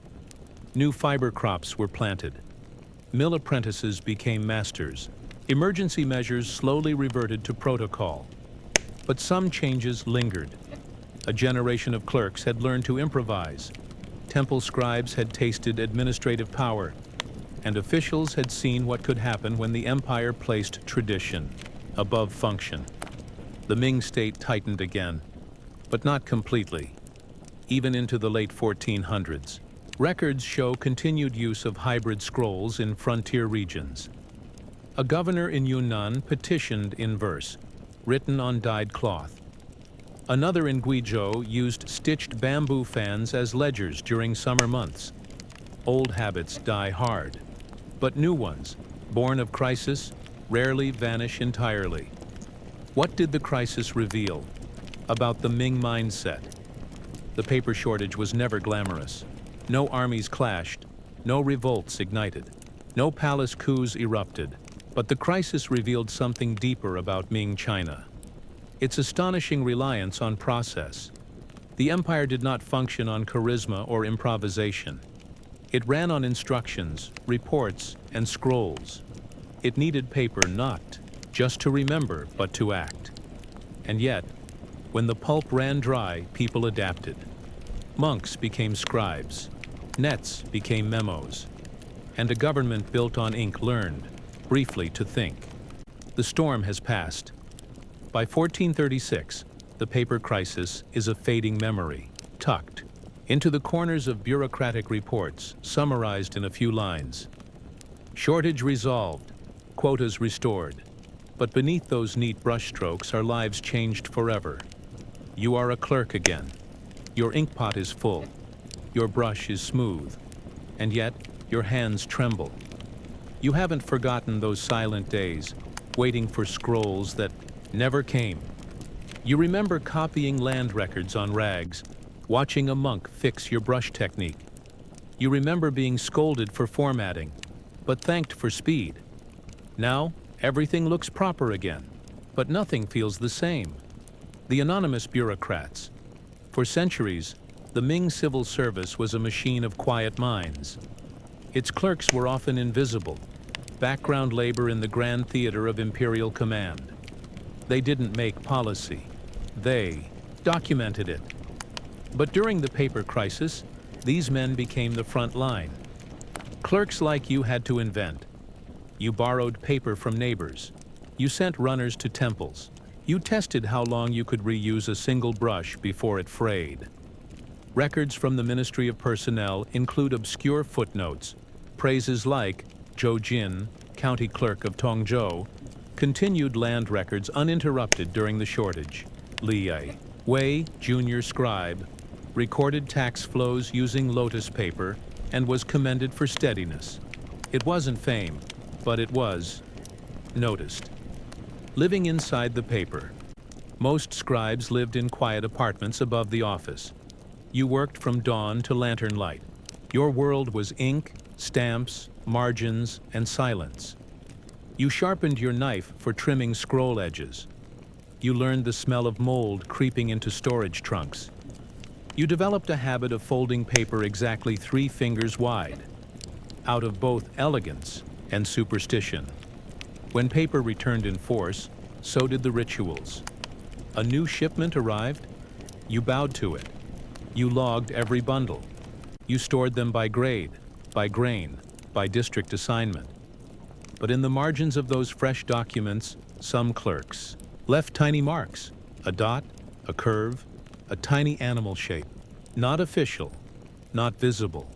[SPEAKER 1] New fiber crops were planted. Mill apprentices became masters. Emergency measures slowly reverted to protocol. But some changes lingered. A generation of clerks had learned to improvise. Temple scribes had tasted administrative power, and officials had seen what could happen when the empire placed tradition above function. The Ming state tightened again, but not completely. Even into the late 1400s, records show continued use of hybrid scrolls in frontier regions. A governor in Yunnan petitioned in verse, written on dyed cloth. Another in Guizhou used stitched bamboo fans as ledgers during summer months. Old habits die hard, but new ones, born of crisis, rarely vanish entirely. What did the crisis reveal about the Ming mindset? The paper shortage was never glamorous. No armies clashed, no revolts ignited, no palace coups erupted. But the crisis revealed something deeper about Ming China. Its astonishing reliance on process. The empire did not function on charisma or improvisation. It ran on instructions, reports, and scrolls. It needed paper not just to remember, but to act. And yet, when the pulp ran dry, people adapted. Monks became scribes. Nets became memos. And a government built on ink learned, briefly, to think. The storm has passed. By 1436, the paper crisis is a fading memory, tucked into the corners of bureaucratic reports, summarized in a few lines. Shortage resolved, quotas restored, But beneath those neat brushstrokes are lives changed forever. You are a clerk again. Your inkpot is full. Your brush is smooth. And yet, your hands tremble. You haven't forgotten those silent days, waiting for scrolls that never came. You remember copying land records on rags, watching a monk fix your brush technique. You remember being scolded for formatting, but thanked for speed. Now, everything looks proper again, but nothing feels the same. The anonymous bureaucrats. For centuries, the Ming civil service was a machine of quiet minds. Its clerks were often invisible, background labor in the grand theater of imperial command. They didn't make policy. They documented it. But during the paper crisis, these men became the front line. Clerks like you had to invent. You borrowed paper from neighbors. You sent runners to temples. You tested how long you could reuse a single brush before it frayed. Records from the Ministry of Personnel include obscure footnotes, praises like Zhou Jin, county clerk of Tongzhou, continued land records uninterrupted during the shortage. Li Wei, junior scribe, recorded tax flows using lotus paper and was commended for steadiness. It wasn't fame, but it was noticed. Living inside the paper. Most scribes lived in quiet apartments above the office. You worked from dawn to lantern light. Your world was ink, stamps, margins, and silence. You sharpened your knife for trimming scroll edges. You learned the smell of mold creeping into storage trunks. You developed a habit of folding paper exactly 3 fingers wide, out of both elegance and superstition. When paper returned in force, so did the rituals. A new shipment arrived, you bowed to it. You logged every bundle. You stored them by grade, by grain, by district assignment. But in the margins of those fresh documents, some clerks left tiny marks, a dot, a curve, a tiny animal shape. Not official, not visible,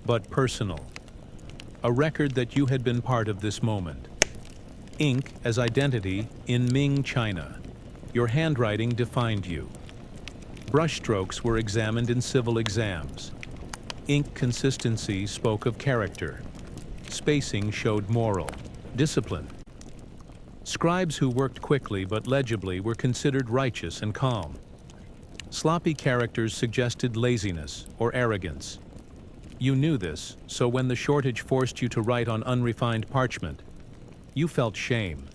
[SPEAKER 1] but personal. A record that you had been part of this moment. Ink as identity in Ming China. Your handwriting defined you. Brushstrokes were examined in civil exams. Ink consistency spoke of character. Spacing showed moral discipline. Scribes who worked quickly but legibly were considered righteous and calm. Sloppy characters suggested laziness or arrogance. You knew this, so when the shortage forced you to write on unrefined parchment, you felt shame.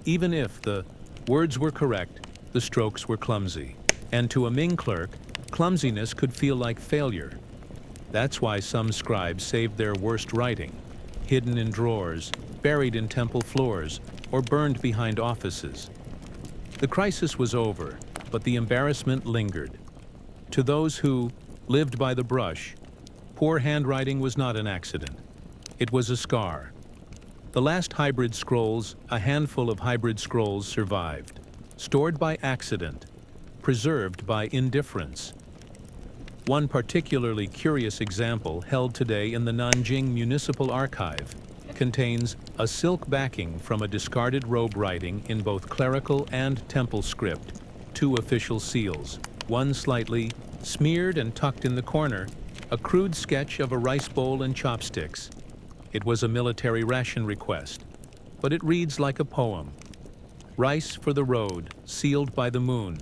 [SPEAKER 1] Even if the words were correct, the strokes were clumsy. And to a Ming clerk, clumsiness could feel like failure. That's why some scribes saved their worst writing, hidden in drawers, buried in temple floors, or burned behind offices. The crisis was over, but the embarrassment lingered. To those who lived by the brush, poor handwriting was not an accident. It was a scar. The last hybrid scrolls, a handful of hybrid scrolls survived, stored by accident, preserved by indifference. One particularly curious example, held today in the Nanjing Municipal Archive, contains a silk backing from a discarded robe writing in both clerical and temple script, 2 official seals, one slightly smeared and tucked in the corner, a crude sketch of a rice bowl and chopsticks. It was a military ration request, but it reads like a poem. Rice for the road, sealed by the moon.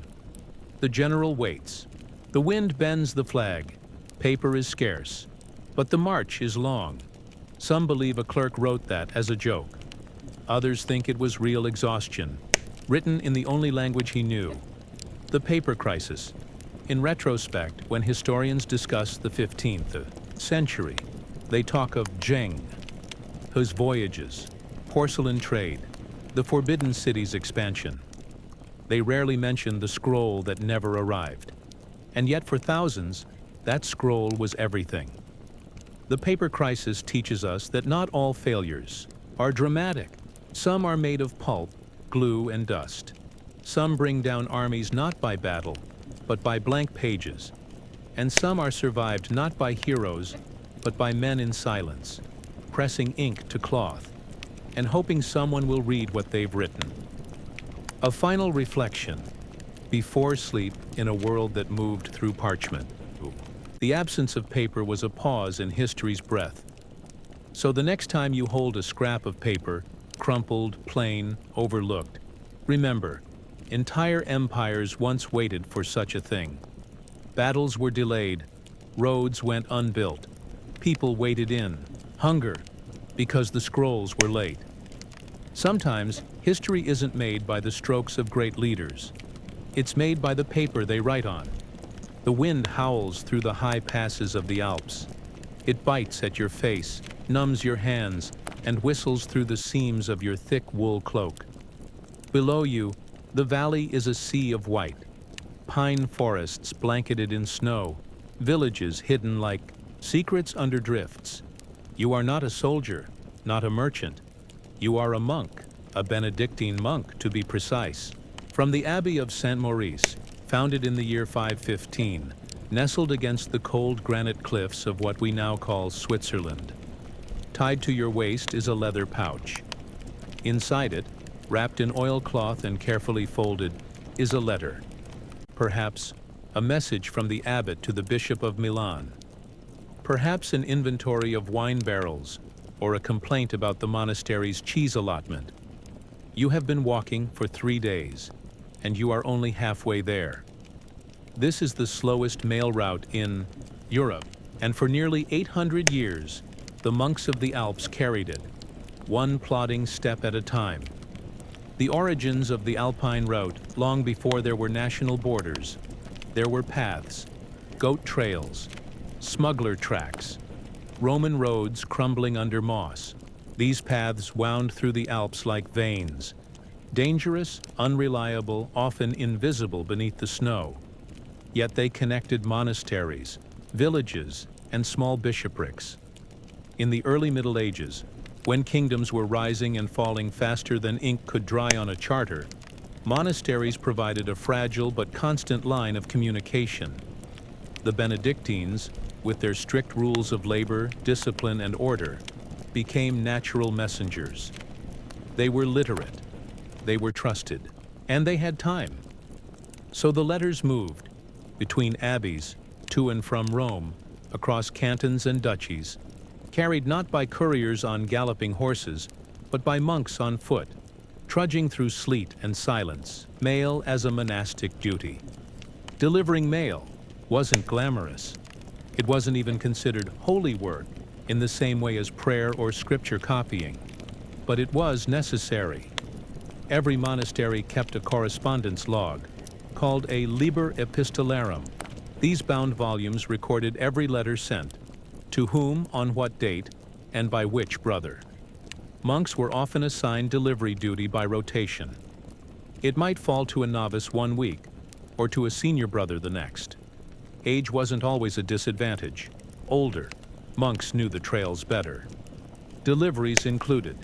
[SPEAKER 1] The general waits. The wind bends the flag. Paper is scarce, but the march is long. Some believe a clerk wrote that as a joke. Others think it was real exhaustion, written in the only language he knew. The paper crisis. In retrospect, when historians discuss the 15th century, they talk of Zheng, his voyages, porcelain trade, the Forbidden City's expansion. They rarely mention the scroll that never arrived. And yet for thousands, that scroll was everything. The paper crisis teaches us that not all failures are dramatic. Some are made of pulp, glue, and dust. Some bring down armies not by battle, but by blank pages. And some are survived not by heroes, but by men in silence, pressing ink to cloth. and hoping someone will read what they've written. A final reflection before sleep in a world that moved through parchment. The absence of paper was a pause in history's breath. So the next time you hold a scrap of paper, crumpled, plain, overlooked, remember, entire empires once waited for such a thing. Battles were delayed, roads went unbuilt, people waited in, hunger, because the scrolls were late. Sometimes, history isn't made by the strokes of great leaders. It's made by the paper they write on. The wind howls through the high passes of the Alps. It bites at your face, numbs your hands, and whistles through the seams of your thick wool cloak. Below you, the valley is a sea of white. Pine forests blanketed in snow, villages hidden like secrets under drifts. You are not a soldier, not a merchant. You are a monk, a Benedictine monk to be precise. From the Abbey of Saint Maurice, founded in the year 515, nestled against the cold granite cliffs of what we now call Switzerland. Tied to your waist is a leather pouch. Inside it, wrapped in oilcloth and carefully folded, is a letter. Perhaps a message from the abbot to the Bishop of Milan. Perhaps an inventory of wine barrels, or a complaint about the monastery's cheese allotment. You have been walking for 3 days, and you are only halfway there. This is the slowest mail route in Europe, and for nearly 800 years, the monks of the Alps carried it, one plodding step at a time. The origins of the Alpine route, long before there were national borders. There were paths, goat trails, smuggler tracks, Roman roads crumbling under moss. These paths wound through the Alps like veins, dangerous, unreliable, often invisible beneath the snow. Yet they connected monasteries, villages, and small bishoprics. In the early Middle Ages, when kingdoms were rising and falling faster than ink could dry on a charter, monasteries provided a fragile but constant line of communication. The Benedictines, with their strict rules of labor, discipline, and order, became natural messengers. They were literate, they were trusted, and they had time. So the letters moved between abbeys, to and from Rome, across cantons and duchies, carried not by couriers on galloping horses, but by monks on foot, trudging through sleet and silence, mail as a monastic duty. Delivering mail wasn't glamorous. It wasn't even considered holy work in the same way as prayer or scripture copying, but it was necessary. Every monastery kept a correspondence log, called a liber epistolarum. These bound volumes recorded every letter sent, to whom, on what date, and by which brother. Monks were often assigned delivery duty by rotation. It might fall to a novice 1 week, or to a senior brother the next. Age wasn't always a disadvantage. Older, monks knew the trails better. Deliveries included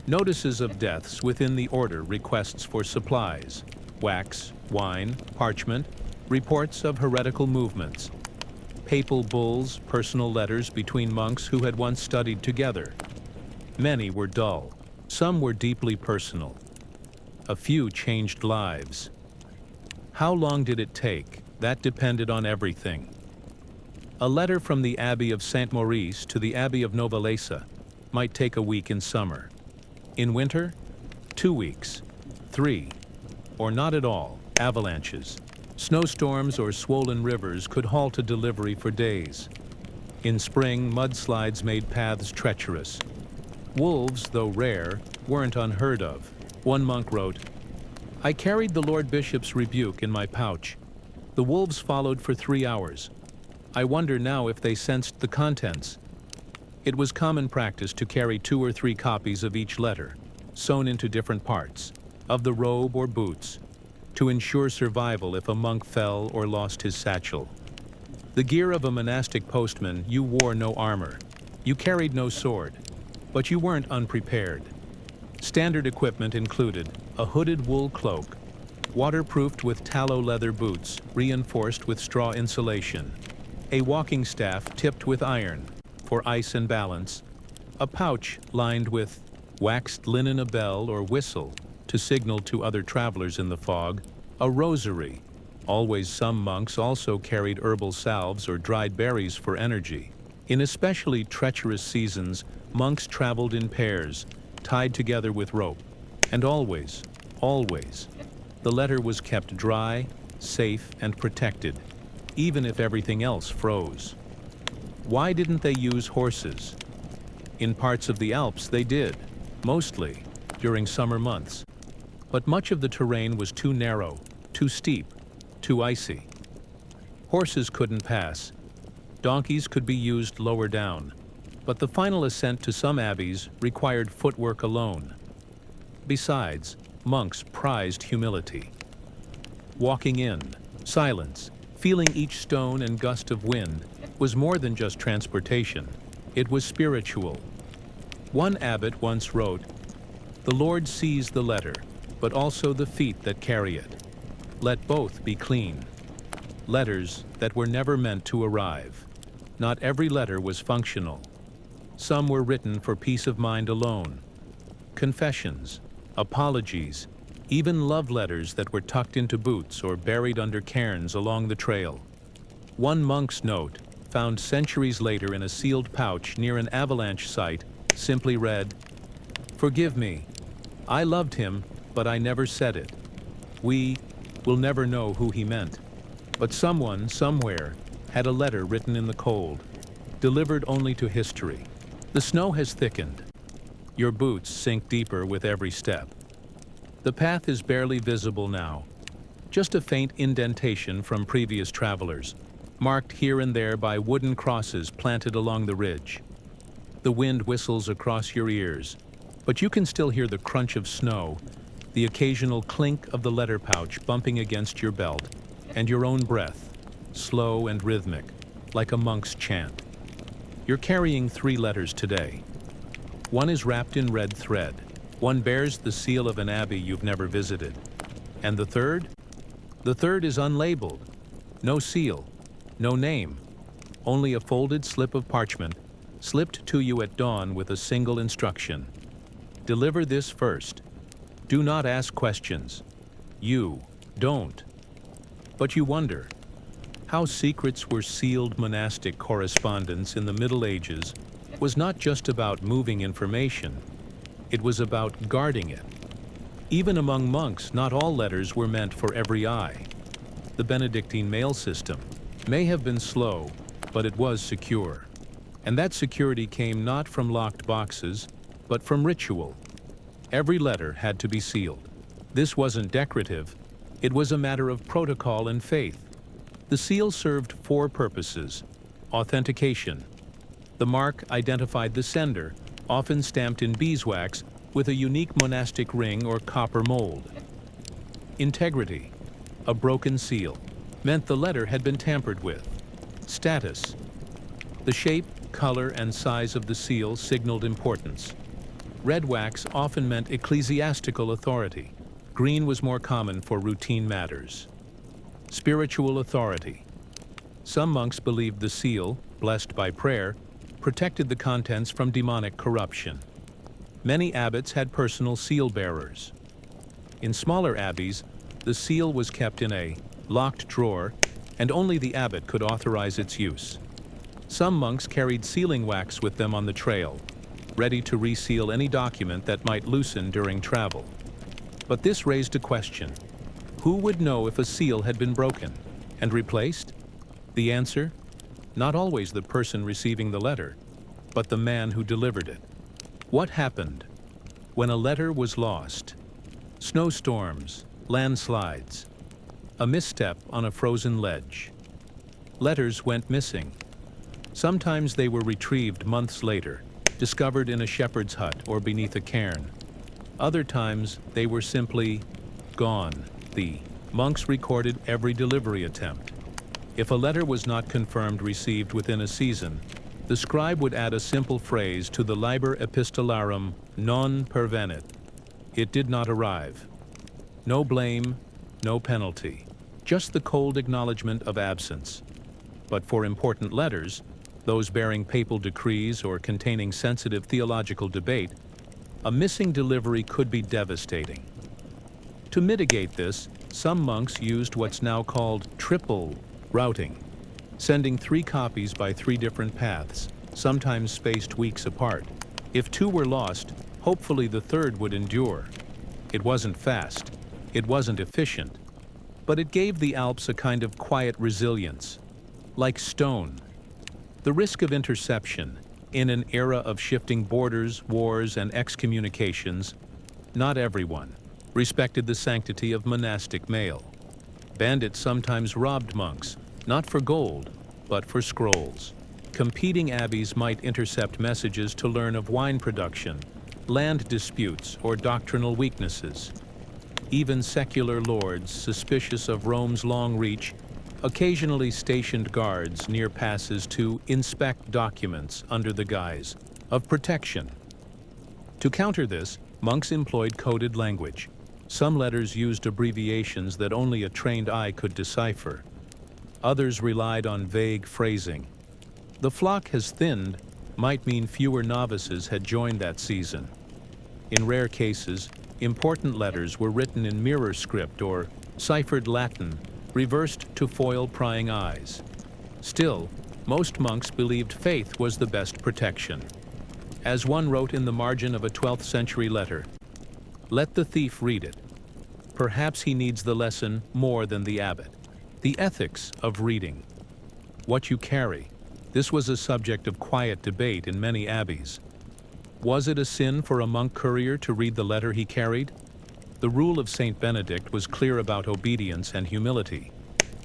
[SPEAKER 1] notices of deaths within the order, requests for supplies, wax, wine, parchment, reports of heretical movements, papal bulls, personal letters between monks who had once studied together. Many were dull. Some were deeply personal. A few changed lives. How long did it take? That depended on everything. A letter from the Abbey of Saint Maurice to the Abbey of Novalesa might take a week in summer. In winter, 2 weeks, 3, or not at all. Avalanches, snowstorms, or swollen rivers could halt a delivery for days. In spring, mudslides made paths treacherous. Wolves, though rare, weren't unheard of. One monk wrote, "I carried the Lord Bishop's rebuke in my pouch. The wolves followed for 3 hours. I wonder now if they sensed the contents." It was common practice to carry 2 or 3 copies of each letter, sewn into different parts, of the robe or boots, to ensure survival if a monk fell or lost his satchel. The gear of a monastic postman, you wore no armor. You carried no sword, but you weren't unprepared. Standard equipment included a hooded wool cloak, waterproofed with tallow leather boots, reinforced with straw insulation, a walking staff tipped with iron for ice and balance, a pouch lined with waxed linen a bell or whistle to signal to other travelers in the fog, a rosary. Always some monks also carried herbal salves or dried berries for energy. In especially treacherous seasons, monks traveled in pairs, tied together with rope. And always, the letter was kept dry, safe, and protected, even if everything else froze. Why didn't they use horses? In parts of the Alps they did, mostly during summer months. But much of the terrain was too narrow, too steep, too icy. Horses couldn't pass. Donkeys could be used lower down, but the final ascent to some abbeys required footwork alone. Besides, monks prized humility. Walking in, silence, feeling each stone and gust of wind was more than just transportation. It was spiritual. One abbot once wrote, "The Lord sees the letter, but also the feet that carry it. Let both be clean." Letters that were never meant to arrive. Not every letter was functional. Some were written for peace of mind alone. Confessions, apologies, even love letters that were tucked into boots or buried under cairns along the trail. One monk's note, found centuries later in a sealed pouch near an avalanche site, simply read, "Forgive me. I loved him, but I never said it. We will never know who he meant. But someone, somewhere, had a letter written in the cold, delivered only to history." The snow has thickened. Your boots sink deeper with every step. The path is barely visible now, just a faint indentation from previous travelers, marked here and there by wooden crosses planted along the ridge. The wind whistles across your ears, but you can still hear the crunch of snow, the occasional clink of the letter pouch bumping against your belt, and your own breath, slow and rhythmic, like a monk's chant. You're carrying 3 letters today. One is wrapped in red thread. One bears the seal of an abbey you've never visited. And the third? The third is unlabeled. No seal, no name, only a folded slip of parchment, slipped to you at dawn with a single instruction. Deliver this first. Do not ask questions. You don't. But you wonder, how secrets were sealed. Monastic correspondence in the Middle Ages was not just about moving information, it was about guarding it. Even among monks, not all letters were meant for every eye. The Benedictine mail system may have been slow, but it was secure. And that security came not from locked boxes, but from ritual. Every letter had to be sealed. This wasn't decorative, it was a matter of protocol and faith. The seal served 4 purposes. Authentication. The mark identified the sender, often stamped in beeswax with a unique monastic ring or copper mold. Integrity. A broken seal meant the letter had been tampered with. Status. The shape, color, and size of the seal signaled importance. Red wax often meant ecclesiastical authority. Green was more common for routine matters. Spiritual authority. Some monks believed the seal, blessed by prayer, protected the contents from demonic corruption. Many abbots had personal seal bearers. In smaller abbeys, the seal was kept in a locked drawer, and only the abbot could authorize its use. Some monks carried sealing wax with them on the trail, ready to reseal any document that might loosen during travel. But this raised a question. Who would know if a seal had been broken and replaced? The answer? Not always the person receiving the letter, but the man who delivered it. What happened when a letter was lost? Snowstorms, landslides, a misstep on a frozen ledge. Letters went missing. Sometimes they were retrieved months later, discovered in a shepherd's hut or beneath a cairn. Other times they were simply gone. The monks recorded every delivery attempt. If a letter was not confirmed received within a season, the scribe would add a simple phrase to the Liber Epistolarum, non pervenit. It did not arrive. No blame, no penalty, just the cold acknowledgement of absence. But for important letters, those bearing papal decrees or containing sensitive theological debate, A missing delivery could be devastating. To mitigate this, some monks used what's now called triple routing, sending 3 copies by 3 different paths, sometimes spaced weeks apart. If 2 were lost, hopefully the 3rd would endure. It wasn't fast, it wasn't efficient, but it gave the Alps a kind of quiet resilience, like stone. The risk of interception, in an era of shifting borders, wars, and excommunications, not everyone respected the sanctity of monastic mail. Bandits sometimes robbed monks, not for gold, but for scrolls. Competing abbeys might intercept messages to learn of wine production, land disputes, or doctrinal weaknesses. Even secular lords, suspicious of Rome's long reach, occasionally stationed guards near passes to inspect documents under the guise of protection. To counter this, monks employed coded language. Some letters used abbreviations that only a trained eye could decipher. Others relied on vague phrasing. The flock has thinned might mean fewer novices had joined that season. In rare cases, important letters were written in mirror script or ciphered Latin, reversed to foil prying eyes. Still, most monks believed faith was the best protection. As one wrote in the margin of a 12th century letter, "Let the thief read it. Perhaps he needs the lesson more than the abbot." The ethics of reading. What you carry. This was a subject of quiet debate in many abbeys. Was it a sin for a monk courier to read the letter he carried? The rule of Saint Benedict was clear about obedience and humility,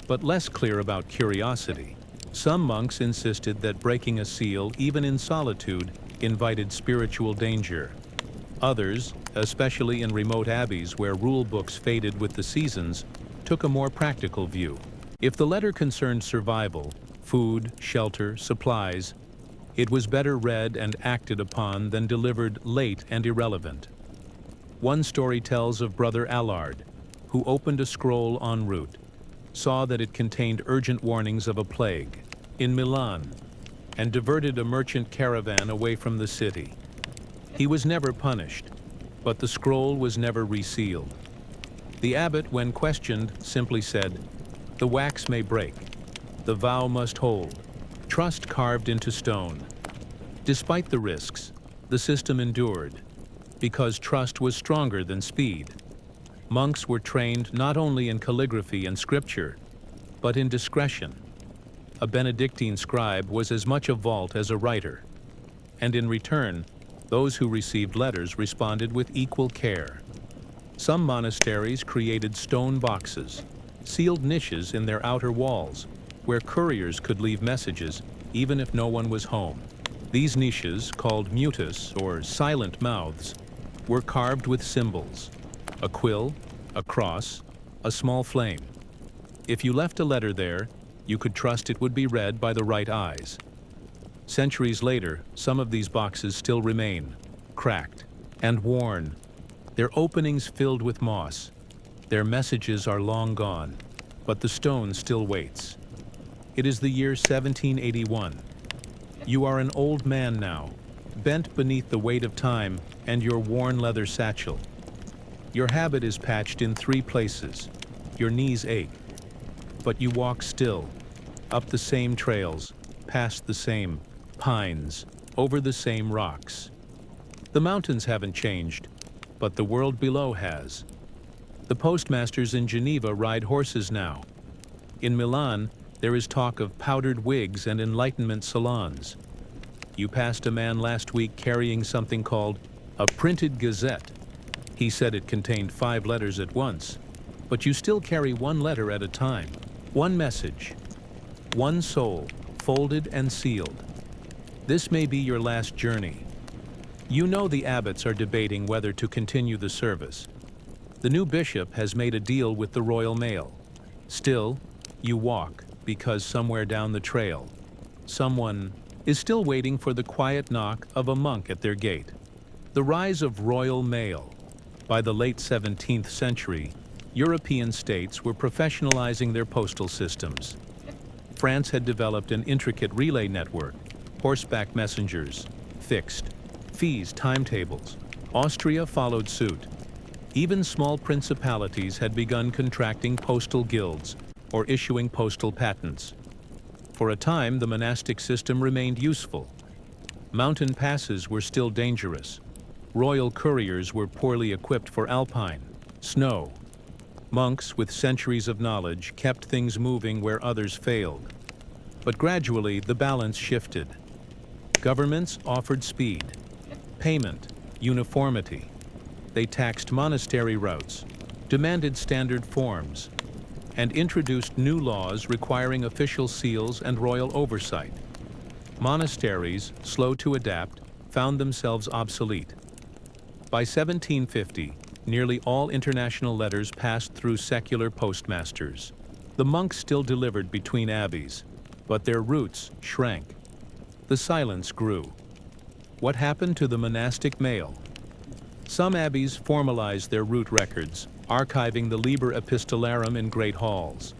[SPEAKER 1] but less clear about curiosity. Some monks insisted that breaking a seal, even in solitude, invited spiritual danger. Others, especially in remote abbeys where rule books faded with the seasons, took a more practical view. If the letter concerned survival, food, shelter, supplies, it was better read and acted upon than delivered late and irrelevant. One story tells of Brother Allard, who opened a scroll en route, saw that it contained urgent warnings of a plague in Milan, and diverted a merchant caravan away from the city. He was never punished, but the scroll was never resealed. The abbot, when questioned, simply said, "The wax may break. The vow must hold. Trust carved into stone." Despite the risks, the system endured, because trust was stronger than speed. Monks were trained not only in calligraphy and scripture, but in discretion. A Benedictine scribe was as much a vault as a writer, and in return, those who received letters responded with equal care. Some monasteries created stone boxes, sealed niches in their outer walls, where couriers could leave messages even if no one was home. These niches, called mutus or silent mouths, were carved with symbols: a quill, a cross, a small flame. If you left a letter there, you could trust it would be read by the right eyes. Centuries later, some of these boxes still remain, cracked and worn, their openings filled with moss. Their messages are long gone, but the stone still waits. It is the year 1781. You are an old man now, bent beneath the weight of time and your worn leather satchel. Your habit is patched in 3 places. Your knees ache, but you walk still, up the same trails, past the same pines, over the same rocks. The mountains haven't changed, but the world below has. The postmasters in Geneva ride horses now. In Milan, there is talk of powdered wigs and Enlightenment salons. You passed a man last week carrying something called a printed gazette. He said it contained 5 letters at once, but you still carry 1 letter at a time. 1 message, 1 soul, folded and sealed. This may be your last journey. You know the abbots are debating whether to continue the service. The new bishop has made a deal with the Royal Mail. Still, you walk, because somewhere down the trail, someone is still waiting for the quiet knock of a monk at their gate. The rise of Royal Mail. By the late 17th century, European states were professionalizing their postal systems. France had developed an intricate relay network, horseback messengers, fixed fees timetables, Austria followed suit. Even small principalities had begun contracting postal guilds or issuing postal patents. For a time, the monastic system remained useful. Mountain passes were still dangerous. Royal couriers were poorly equipped for alpine, snow. Monks with centuries of knowledge kept things moving where others failed. But gradually, the balance shifted. Governments offered speed, payment, uniformity. They taxed monastery routes, demanded standard forms, and introduced new laws requiring official seals and royal oversight. Monasteries, slow to adapt, found themselves obsolete. By 1750, nearly all international letters passed through secular postmasters. The monks still delivered between abbeys, but their routes shrank. The silence grew. What happened to the monastic mail? Some abbeys formalized their route records, archiving the Liber Epistolarum in great halls.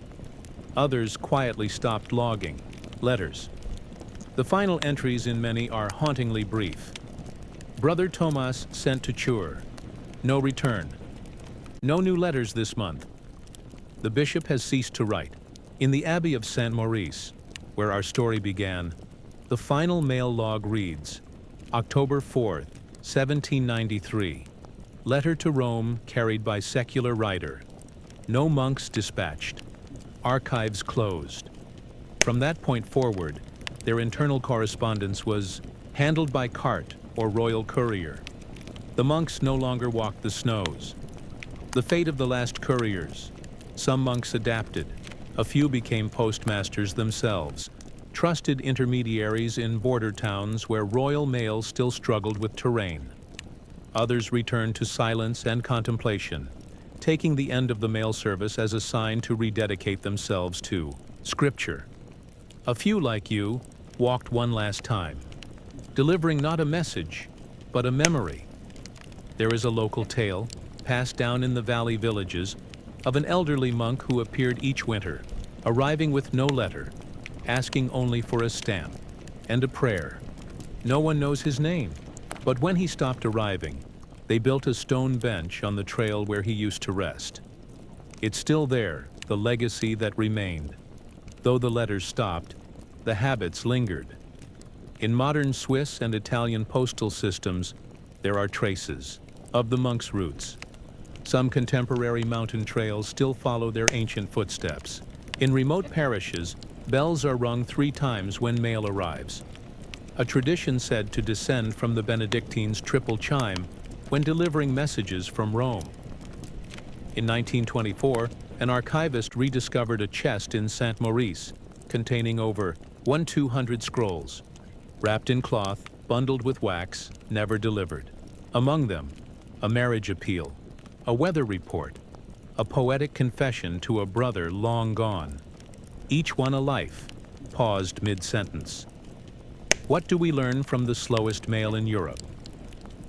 [SPEAKER 1] Others quietly stopped logging letters. The final entries in many are hauntingly brief. Brother Thomas sent to Chur. No return. No new letters this month. The bishop has ceased to write. In the Abbey of Saint Maurice, where our story began, the final mail log reads, October 4th, 1793. Letter to Rome carried by secular writer. No monks dispatched. Archives closed. From that point forward, their internal correspondence was handled by cart or royal courier. The monks no longer walked the snows. The fate of the last couriers. Some monks adapted. A few became postmasters themselves, trusted intermediaries in border towns where royal mail still struggled with terrain. Others returned to silence and contemplation, taking the end of the mail service as a sign to rededicate themselves to Scripture. A few, like you, walked one last time, delivering not a message, but a memory. There is a local tale, passed down in the valley villages, of an elderly monk who appeared each winter, arriving with no letter, asking only for a stamp and a prayer. No one knows his name, but when he stopped arriving, they built a stone bench on the trail where he used to rest. It's still there, the legacy that remained. Though the letters stopped, the habits lingered. In modern Swiss and Italian postal systems, there are traces of the monks' roots. Some contemporary mountain trails still follow their ancient footsteps. In remote parishes, bells are rung 3 times when mail arrives. A tradition said to descend from the Benedictines' triple chime when delivering messages from Rome. In 1924, an archivist rediscovered a chest in Saint Maurice containing over 1,200 scrolls, wrapped in cloth, bundled with wax, never delivered. Among them, a marriage appeal, a weather report, a poetic confession to a brother long gone. Each one a life, paused mid-sentence. What do we learn from the slowest mail in Europe?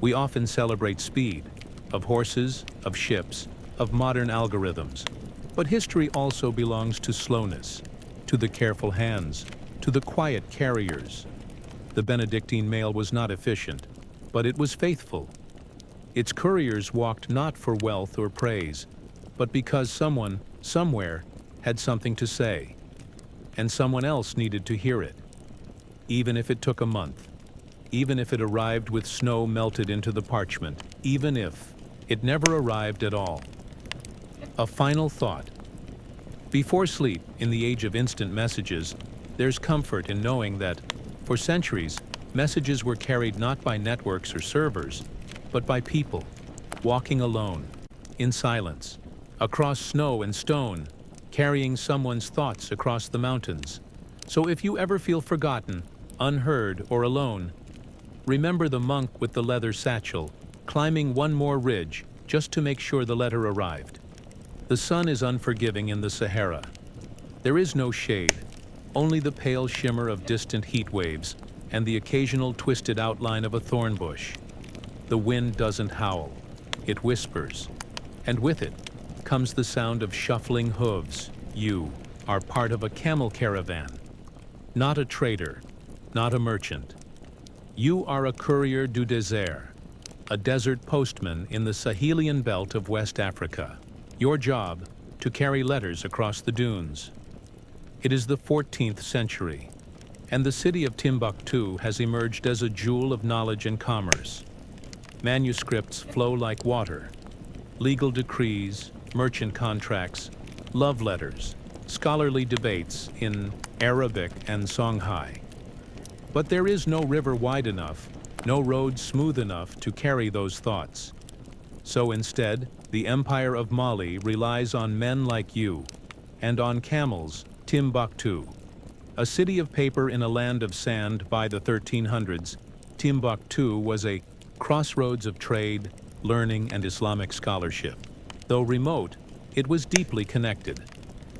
[SPEAKER 1] We often celebrate speed, of horses, of ships, of modern algorithms. But history also belongs to slowness, to the careful hands, to the quiet carriers. The Benedictine mail was not efficient, but it was faithful. Its couriers walked not for wealth or praise, but because someone, somewhere, had something to say, and someone else needed to hear it. Even if it took a month, even if it arrived with snow melted into the parchment, even if it never arrived at all. A final thought. Before sleep, in the age of instant messages, there's comfort in knowing that, for centuries, messages were carried not by networks or servers, but by people, walking alone, in silence, across snow and stone, carrying someone's thoughts across the mountains. So if you ever feel forgotten, unheard, or alone, remember the monk with the leather satchel, climbing one more ridge just to make sure the letter arrived. The sun is unforgiving in the Sahara. There is no shade, only the pale shimmer of distant heat waves and the occasional twisted outline of a thorn bush. The wind doesn't howl, it whispers, and with it comes the sound of shuffling hooves. You are part of a camel caravan, not a trader, not a merchant. You are a courier du désert, a desert postman in the Sahelian belt of West Africa. Your job, to carry letters across the dunes. It is the 14th century, and the city of Timbuktu has emerged as a jewel of knowledge and commerce. Manuscripts flow like water. Legal decrees, merchant contracts, love letters, scholarly debates in Arabic and Songhai. But there is no river wide enough, no road smooth enough to carry those thoughts. So instead, the Empire of Mali relies on men like you, and on camels, Timbuktu. A city of paper in a land of sand by the 1300s, Timbuktu was a crossroads of trade, learning, and Islamic scholarship. Though remote, it was deeply connected,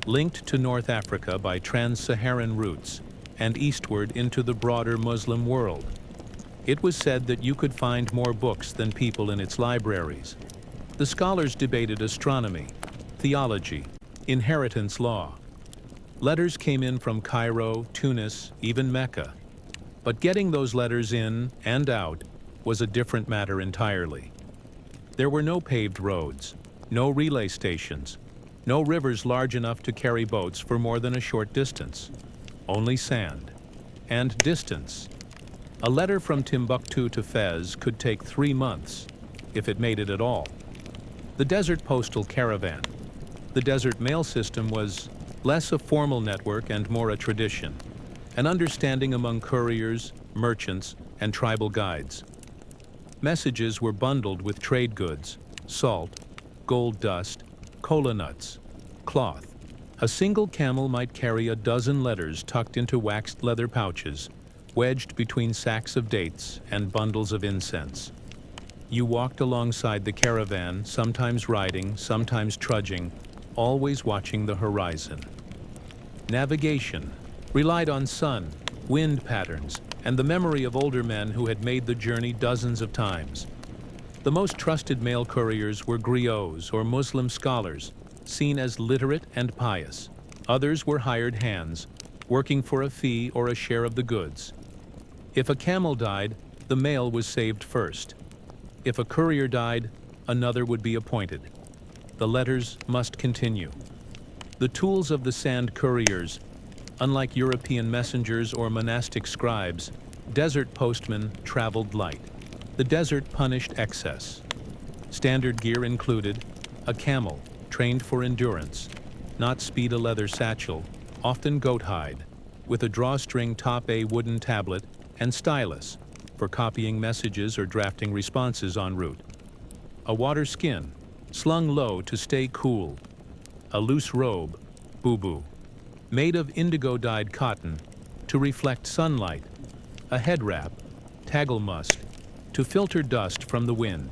[SPEAKER 1] linked to North Africa by trans-Saharan routes, and eastward into the broader Muslim world. It was said that you could find more books than people in its libraries. The scholars debated astronomy, theology, inheritance law. Letters came in from Cairo, Tunis, even Mecca. But getting those letters in and out was a different matter entirely. There were no paved roads, no relay stations, no rivers large enough to carry boats for more than a short distance. Only sand. And distance. A letter from Timbuktu to Fez could take 3 months, if it made it at all. The desert postal caravan. The desert mail system was less a formal network and more a tradition, an understanding among couriers, merchants, and tribal guides. Messages were bundled with trade goods, salt, gold dust, cola nuts, cloth. A single camel might carry a dozen letters tucked into waxed leather pouches, wedged between sacks of dates and bundles of incense. You walked alongside the caravan, sometimes riding, sometimes trudging, always watching the horizon. Navigation relied on sun, wind patterns, and the memory of older men who had made the journey dozens of times. The most trusted mail couriers were griots or Muslim scholars, seen as literate and pious. Others were hired hands, working for a fee or a share of the goods. If a camel died, the mail was saved first. If a courier died, another would be appointed. The letters must continue. The tools of the sand couriers, unlike European messengers or monastic scribes, desert postmen traveled light. The desert punished excess. Standard gear included a camel, trained for endurance, not speed a leather satchel, often goat hide, with a drawstring top a wooden tablet, and stylus, for copying messages or drafting responses en route. A water skin, slung low to stay cool. A loose robe, bubu, made of indigo-dyed cotton, to reflect sunlight. A head wrap, tagelmust, to filter dust from the wind.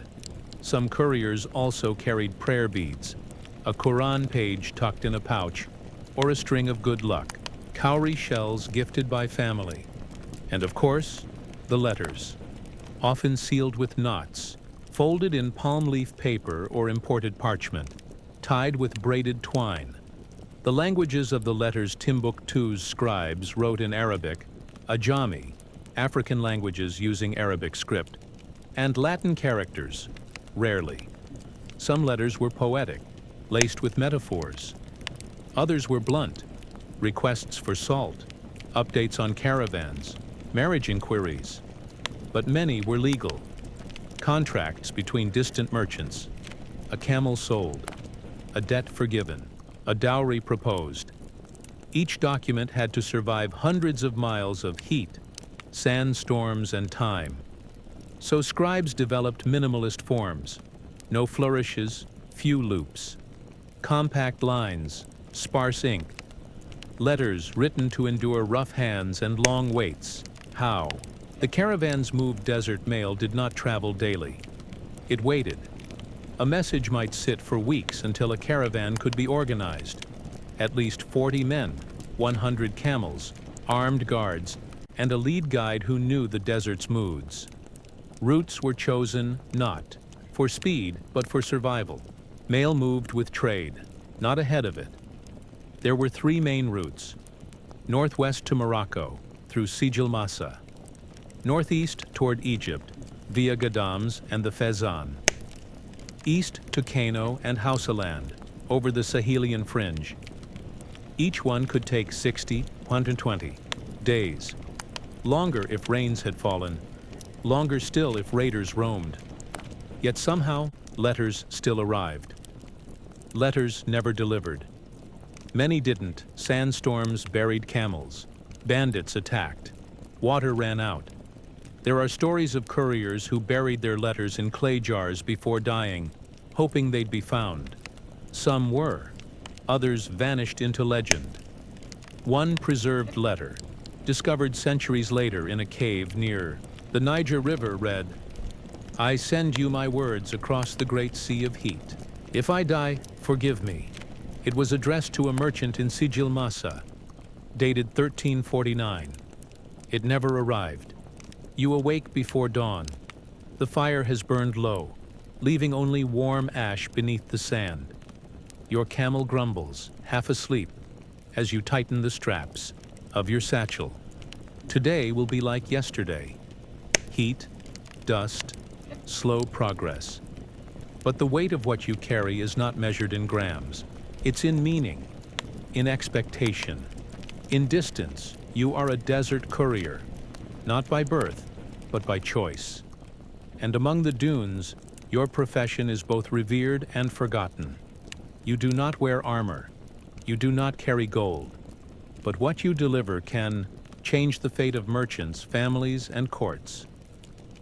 [SPEAKER 1] Some couriers also carried prayer beads, a Quran page tucked in a pouch, or a string of good luck, cowrie shells gifted by family. And of course, the letters, often sealed with knots, folded in palm leaf paper or imported parchment, tied with braided twine. The languages of the letters Timbuktu's scribes wrote in Arabic, Ajami, African languages using Arabic script, and Latin characters, rarely. Some letters were poetic, laced with metaphors. Others were blunt, requests for salt, updates on caravans, marriage inquiries. But many were legal. Contracts between distant merchants, a camel sold, a debt forgiven, a dowry proposed. Each document had to survive hundreds of miles of heat, sandstorms, and time. So scribes developed minimalist forms, no flourishes, few loops, compact lines, sparse ink, letters written to endure rough hands and long waits. How? The caravan's moved desert mail did not travel daily. It waited. A message might sit for weeks until a caravan could be organized. At least 40 men, 100 camels, armed guards, and a lead guide who knew the desert's moods. Routes were chosen not for speed, but for survival. Mail moved with trade, not ahead of it. There were 3 main routes: northwest to Morocco, through Sijil Massa; northeast toward Egypt, via Gadams and the Fezzan. East to Kano and Hausaland, over the Sahelian fringe. Each one could take 60, 120 days. Longer if rains had fallen, longer still if raiders roamed. Yet somehow, letters still arrived. Letters never delivered. Many didn't. Sandstorms buried camels. Bandits attacked. Water ran out. There are stories of couriers who buried their letters in clay jars before dying, hoping they'd be found. Some were. Others vanished into legend. One preserved letter, discovered centuries later in a cave near the Niger River, read, "I send you my words across the great sea of heat. If I die, forgive me." It was addressed to a merchant in Sijil Masa, dated 1349. It never arrived. You awake before dawn. The fire has burned low, leaving only warm ash beneath the sand. Your camel grumbles, half asleep, as you tighten the straps of your satchel. Today will be like yesterday. Heat, dust, slow progress. But the weight of what you carry is not measured in grams. It's in meaning, in expectation, in distance. You are a desert courier, not by birth, but by choice. And among the dunes, your profession is both revered and forgotten. You do not wear armor. You do not carry gold. But what you deliver can change the fate of merchants, families, and courts.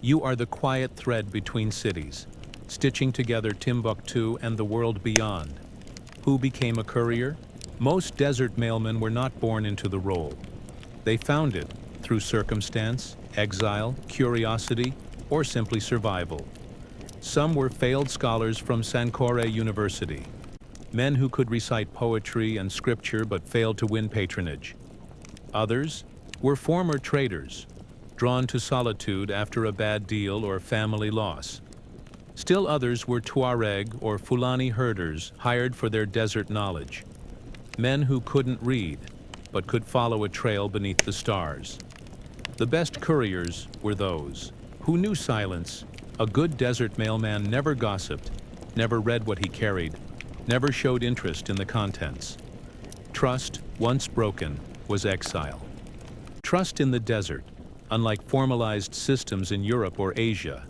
[SPEAKER 1] You are the quiet thread between cities, stitching together Timbuktu and the world beyond. Who became a courier? Most desert mailmen were not born into the role. They found it through circumstance, exile, curiosity, or simply survival. Some were failed scholars from Sankore University, men who could recite poetry and scripture but failed to win patronage. Others were former traders, drawn to solitude after a bad deal or family loss. Still others were Tuareg or Fulani herders hired for their desert knowledge, men who couldn't read but could follow a trail beneath the stars. The best couriers were those who knew silence. A good desert mailman never gossiped, never read what he carried, never showed interest in the contents. Trust, once broken, was exile. Trust in the desert, unlike formalized systems in Europe or Asia.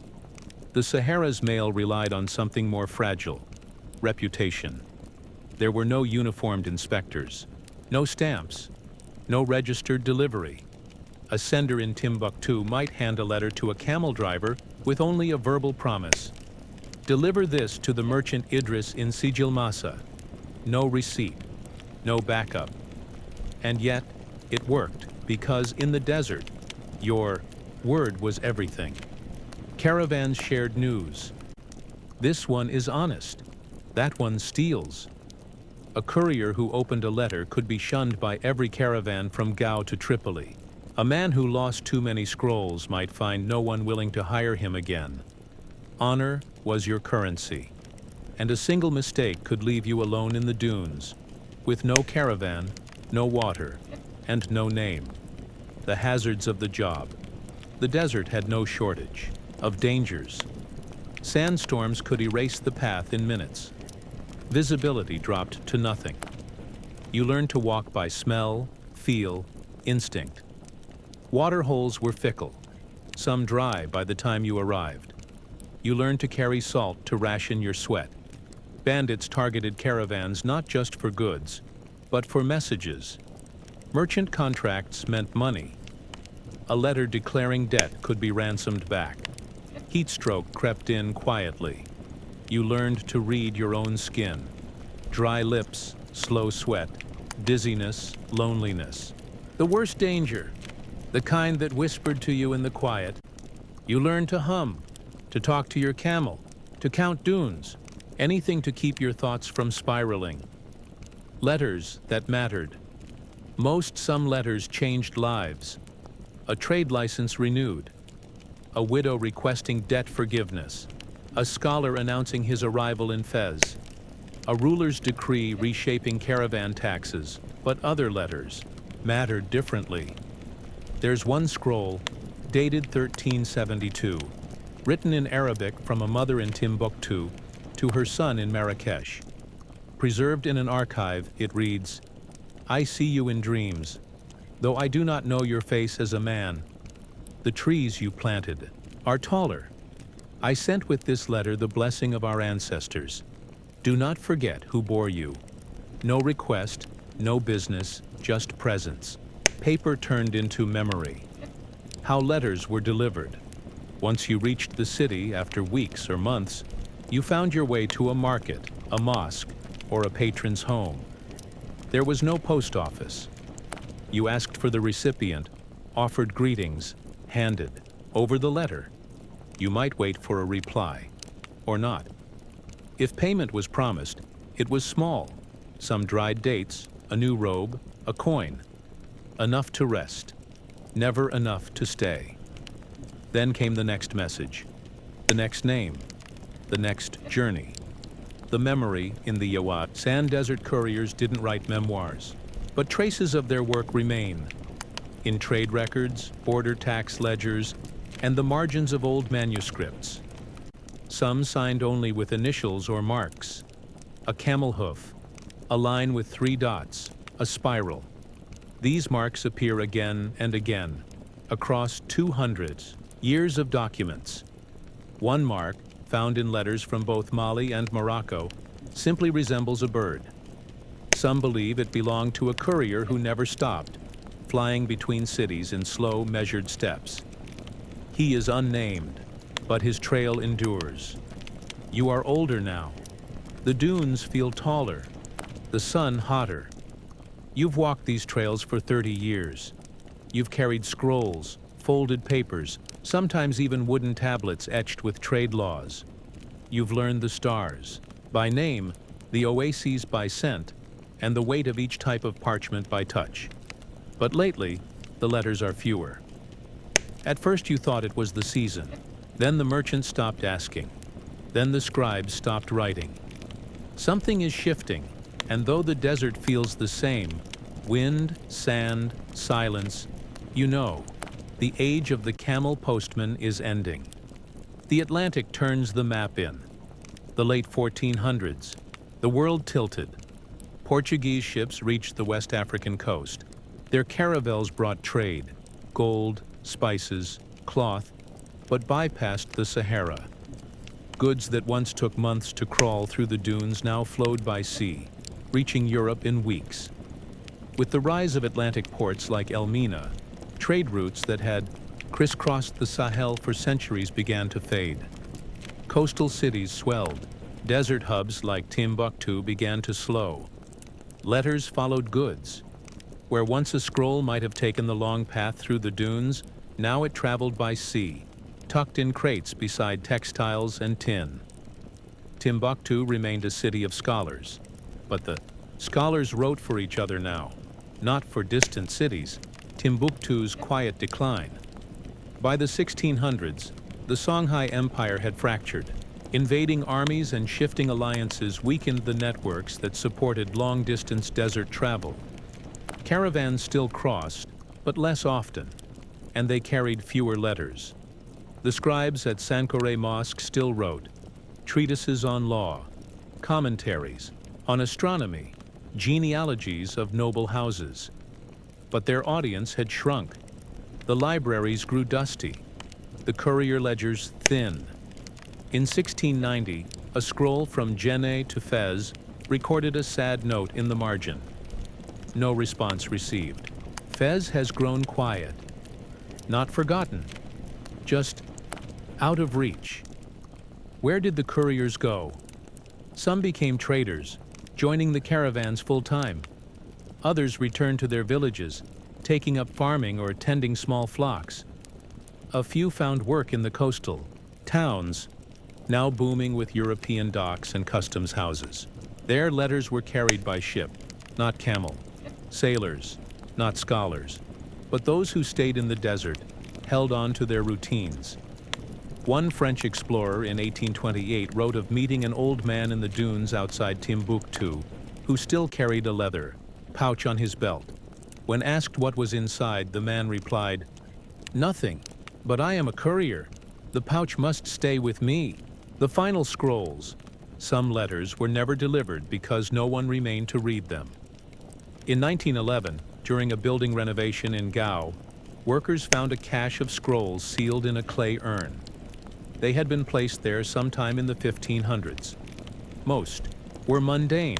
[SPEAKER 1] The Sahara's mail relied on something more fragile: reputation. There were no uniformed inspectors, no stamps, no registered delivery. A sender in Timbuktu might hand a letter to a camel driver with only a verbal promise. Deliver this to the merchant Idris in Sijil Masa. No receipt, no backup. And yet, it worked, because in the desert, your word was everything. Caravans shared news. This one is honest. That one steals. A courier who opened a letter could be shunned by every caravan from Gao to Tripoli. A man who lost too many scrolls might find no one willing to hire him again. Honor was your currency, and a single mistake could leave you alone in the dunes, with no caravan, no water, and no name. The hazards of the job. The desert had no shortage of dangers. Sandstorms could erase the path in minutes. Visibility dropped to nothing. You learned to walk by smell, feel, instinct. Water holes were fickle, some dry by the time you arrived. You learned to carry salt to ration your sweat. Bandits targeted caravans not just for goods, but for messages. Merchant contracts meant money. A letter declaring debt could be ransomed back. Heat stroke crept in quietly. You learned to read your own skin. Dry lips, slow sweat, dizziness, loneliness. The worst danger, the kind that whispered to you in the quiet. You learned to hum, to talk to your camel, to count dunes, anything to keep your thoughts from spiraling. Letters that mattered. Some letters changed lives. A trade license renewed. A widow requesting debt forgiveness. A scholar announcing his arrival in Fez. A ruler's decree reshaping caravan taxes. But other letters mattered differently. There's one scroll, dated 1372. written in Arabic from a mother in Timbuktu to her son in Marrakesh. Preserved in an archive, it reads, "I see you in dreams, though I do not know your face as a man. The trees you planted are taller. I sent with this letter the blessing of our ancestors. Do not forget who bore you. No request, no business, just presents. Paper turned into memory. How letters were delivered. Once you reached the city after weeks or months, you found your way to a market, a mosque, or a patron's home. There was no post office. You asked for the recipient, offered greetings, handed over the letter. You might wait for a reply, or not. If payment was promised, it was small, some dried dates, a new robe, a coin. Enough to rest, never enough to stay. Then came the next message, the next name, the next journey. The memory in the Yawat sand desert couriers didn't write memoirs, but traces of their work remain in trade records, border tax ledgers, and the margins of old manuscripts. Some signed only with initials or marks, a camel hoof, a line with 3 dots, a spiral. These marks appear again and again, across 200 years of documents. One mark, found in letters from both Mali and Morocco, simply resembles a bird. Some believe it belonged to a courier who never stopped, flying between cities in slow, measured steps. He is unnamed, but his trail endures. You are older now. The dunes feel taller, the sun hotter. You've walked these trails for 30 years. You've carried scrolls, folded papers, sometimes even wooden tablets etched with trade laws. You've learned the stars by name, the oases by scent, and the weight of each type of parchment by touch. But lately, the letters are fewer. At first you thought it was the season. Then the merchants stopped asking. Then the scribes stopped writing. Something is shifting, and though the desert feels the same, wind, sand, silence, you know, the age of the camel postman is ending. The Atlantic turns the map in. The late 1400s, the world tilted. Portuguese ships reached the West African coast. Their caravels brought trade, gold, spices, cloth, but bypassed the Sahara. Goods that once took months to crawl through the dunes now flowed by sea, reaching Europe in weeks. With the rise of Atlantic ports like Elmina, trade routes that had crisscrossed the Sahel for centuries began to fade. Coastal cities swelled. Desert hubs like Timbuktu began to slow. Letters followed goods. Where once a scroll might have taken the long path through the dunes, now it traveled by sea, tucked in crates beside textiles and tin. Timbuktu remained a city of scholars, but the scholars wrote for each other now, not for distant cities, Timbuktu's quiet decline. By the 1600s, the Songhai Empire had fractured. Invading armies and shifting alliances weakened the networks that supported long-distance desert travel. Caravans still crossed, but less often, and they carried fewer letters. The scribes at Sankore Mosque still wrote treatises on law, commentaries on astronomy, genealogies of noble houses. But their audience had shrunk. The libraries grew dusty, the courier ledgers thin. In 1690, a scroll from Djenné to Fez recorded a sad note in the margin. No response received. Fez has grown quiet. Not forgotten, just out of reach. Where did the couriers go? Some became traders, joining the caravans full-time. Others returned to their villages, taking up farming or tending small flocks. A few found work in the coastal towns, now booming with European docks and customs houses. Their letters were carried by ship, not camel. Sailors, not scholars. But those who stayed in the desert held on to their routines. One French explorer in 1828 wrote of meeting an old man in the dunes outside Timbuktu who still carried a leather pouch on his belt. When asked what was inside, the man replied, "Nothing, but I am a courier. The pouch must stay with me. The final scrolls. Some letters were never delivered because no one remained to read them. In 1911, during a building renovation in Gao, workers found a cache of scrolls sealed in a clay urn. They had been placed there sometime in the 1500s. Most were mundane.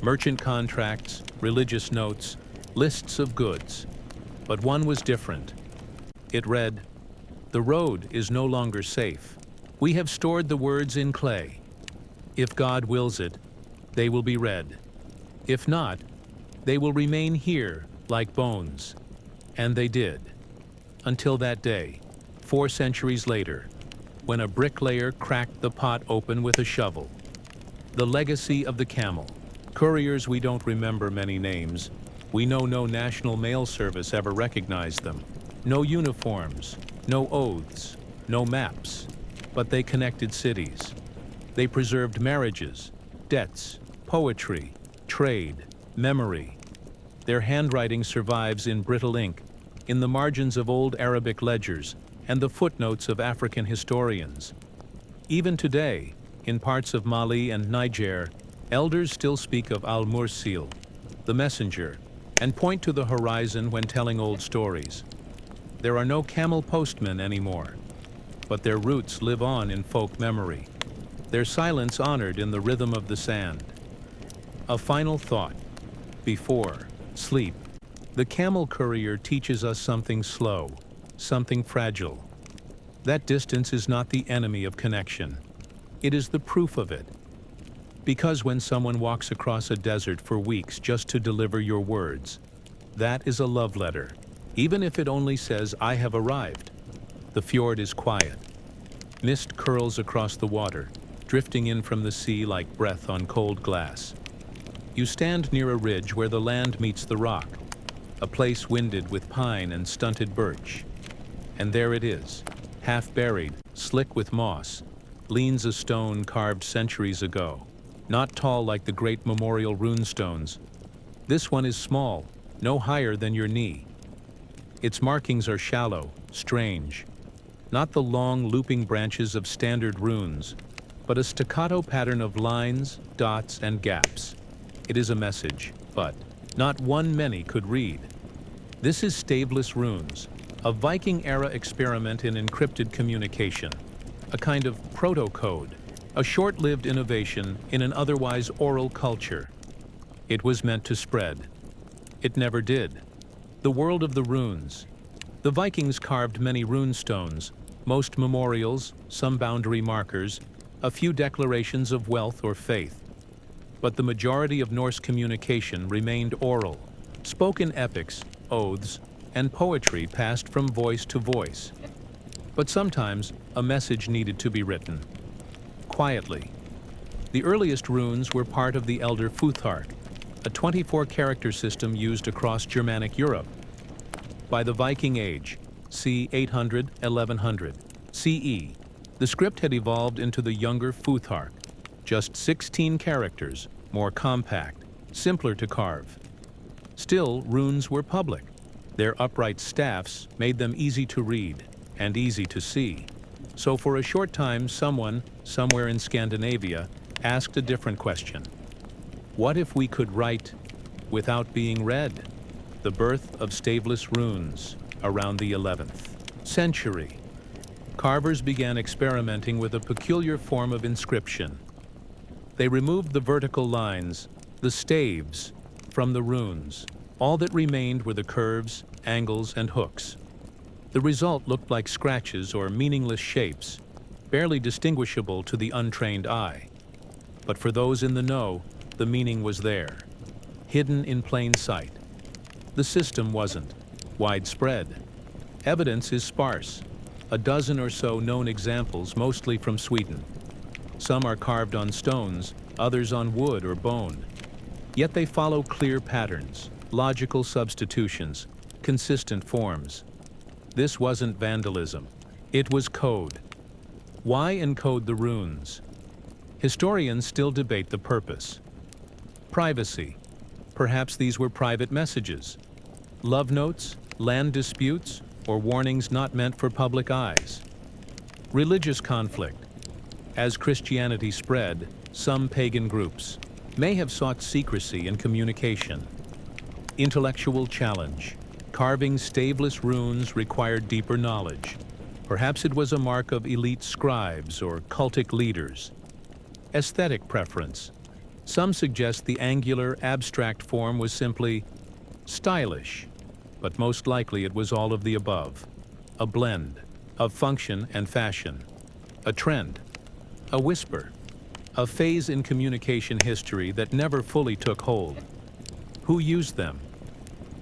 [SPEAKER 1] Merchant contracts, religious notes, lists of goods. But one was different. It read, "The road is no longer safe. We have stored the words in clay. If God wills it, they will be read. If not, they will remain here like bones." And they did. Until that day, 4 centuries later, when a bricklayer cracked the pot open with a shovel. The legacy of the camel. Couriers, we don't remember many names. We know no national mail service ever recognized them. No uniforms, no oaths, no maps. But they connected cities. They preserved marriages, debts, poetry, trade, memory. Their handwriting survives in brittle ink, in the margins of old Arabic ledgers, and the footnotes of African historians. Even today, in parts of Mali and Niger, elders still speak of al-Mursil, the messenger, and point to the horizon when telling old stories. There are no camel postmen anymore, but their roots live on in folk memory, their silence honored in the rhythm of the sand. A final thought. Before sleep, the camel courier teaches us something slow, something fragile. That distance is not the enemy of connection. It is the proof of it. Because when someone walks across a desert for weeks just to deliver your words, that is a love letter, even if it only says, "I have arrived." The fjord is quiet. Mist curls across the water, drifting in from the sea like breath on cold glass. You stand near a ridge where the land meets the rock, a place winded with pine and stunted birch. And there it is, half buried, slick with moss, leans a stone carved centuries ago, not tall like the great memorial runestones. This one is small, no higher than your knee. Its markings are shallow, strange, not the long looping branches of standard runes, but a staccato pattern of lines, dots, and gaps. It is a message, but not one many could read. This is staveless runes, a Viking-era experiment in encrypted communication, a kind of proto-code, a short-lived innovation in an otherwise oral culture. It was meant to spread. It never did. The world of the runes. The Vikings carved many rune stones, most memorials, some boundary markers, a few declarations of wealth or faith. But the majority of Norse communication remained oral, spoken epics, oaths, and poetry passed from voice to voice. But sometimes a message needed to be written. Quietly. The earliest runes were part of the Elder Futhark, a 24-character system used across Germanic Europe. By the Viking Age, c. 800–1100 CE, the script had evolved into the younger Futhark, just 16 characters, more compact, simpler to carve. Still, runes were public. Their upright staffs made them easy to read and easy to see. So for a short time, someone, somewhere in Scandinavia, asked a different question. What if we could write without being read? The birth of staveless runes around the 11th century. Carvers began experimenting with a peculiar form of inscription. They removed the vertical lines, the staves, from the runes. All that remained were the curves, angles, and hooks. The result looked like scratches or meaningless shapes, barely distinguishable to the untrained eye. But for those in the know, the meaning was there, hidden in plain sight. The system wasn't widespread. Evidence is sparse, a dozen or so known examples, mostly from Sweden. Some are carved on stones, others on wood or bone. Yet they follow clear patterns, logical substitutions, consistent forms. This wasn't vandalism. It was code. Why encode the runes? Historians still debate the purpose. Privacy. Perhaps these were private messages. Love notes, land disputes, or warnings not meant for public eyes. Religious conflict. As Christianity spread, some pagan groups may have sought secrecy and communication. Intellectual challenge. Carving staveless runes required deeper knowledge. Perhaps it was a mark of elite scribes or cultic leaders. Aesthetic preference. Some suggest the angular, abstract form was simply stylish, but most likely it was all of the above. A blend of function and fashion. A trend. A whisper. A phase in communication history that never fully took hold. Who used them?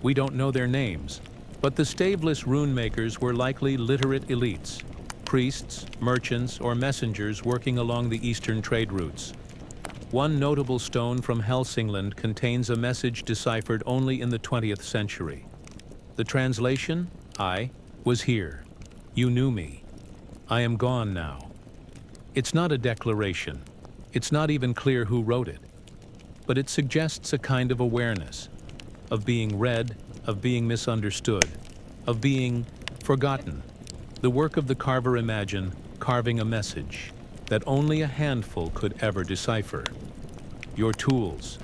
[SPEAKER 1] We don't know their names, but the staveless rune makers were likely literate elites, priests, merchants, or messengers working along the eastern trade routes. One notable stone from Helsingland contains a message deciphered only in the 20th century. The translation? I was here. You knew me. I am gone now. It's not a declaration. It's not even clear who wrote it. But it suggests a kind of awareness, of being read, of being misunderstood, of being forgotten. The work of the carver imagine carving a message that only a handful could ever decipher. Your tools,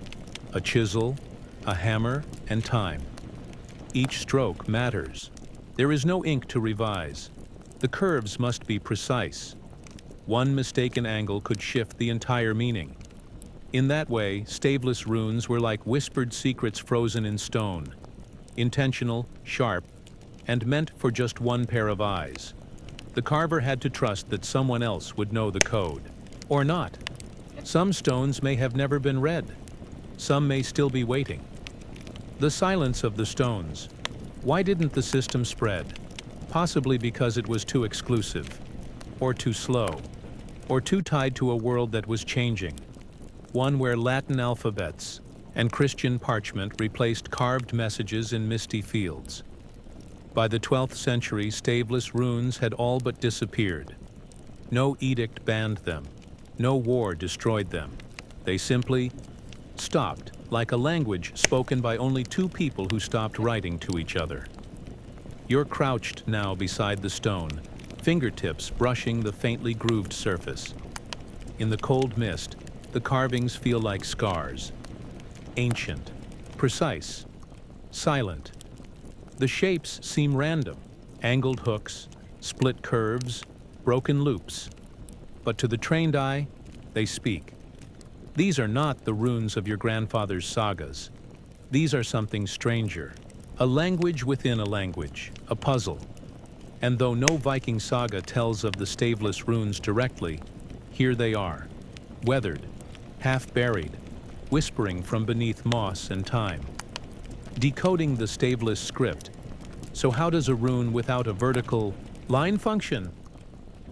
[SPEAKER 1] a chisel, a hammer, and time. Each stroke matters. There is no ink to revise. The curves must be precise. One mistaken angle could shift the entire meaning. In that way, staveless runes were like whispered secrets frozen in stone, intentional, sharp, and meant for just one pair of eyes. The carver had to trust that someone else would know the code. Or not. Some stones may have never been read. Some may still be waiting. The silence of the stones. Why didn't the system spread? Possibly because it was too exclusive, or too slow, or too tied to a world that was changing. One where Latin alphabets and Christian parchment replaced carved messages in misty fields. By the 12th century, staveless runes had all but disappeared. No edict banned them. No war destroyed them. They simply stopped, like a language spoken by only two people who stopped writing to each other. You're crouched now beside the stone, fingertips brushing the faintly grooved surface. In the cold mist, the carvings feel like scars. Ancient, precise, silent. The shapes seem random, angled hooks, split curves, broken loops. But to the trained eye, they speak. These are not the runes of your grandfather's sagas. These are something stranger, a language within a language, a puzzle. And though no Viking saga tells of the staveless runes directly, here they are, weathered, half-buried, whispering from beneath moss and time. Decoding the staveless script. So how does a rune without a vertical line function?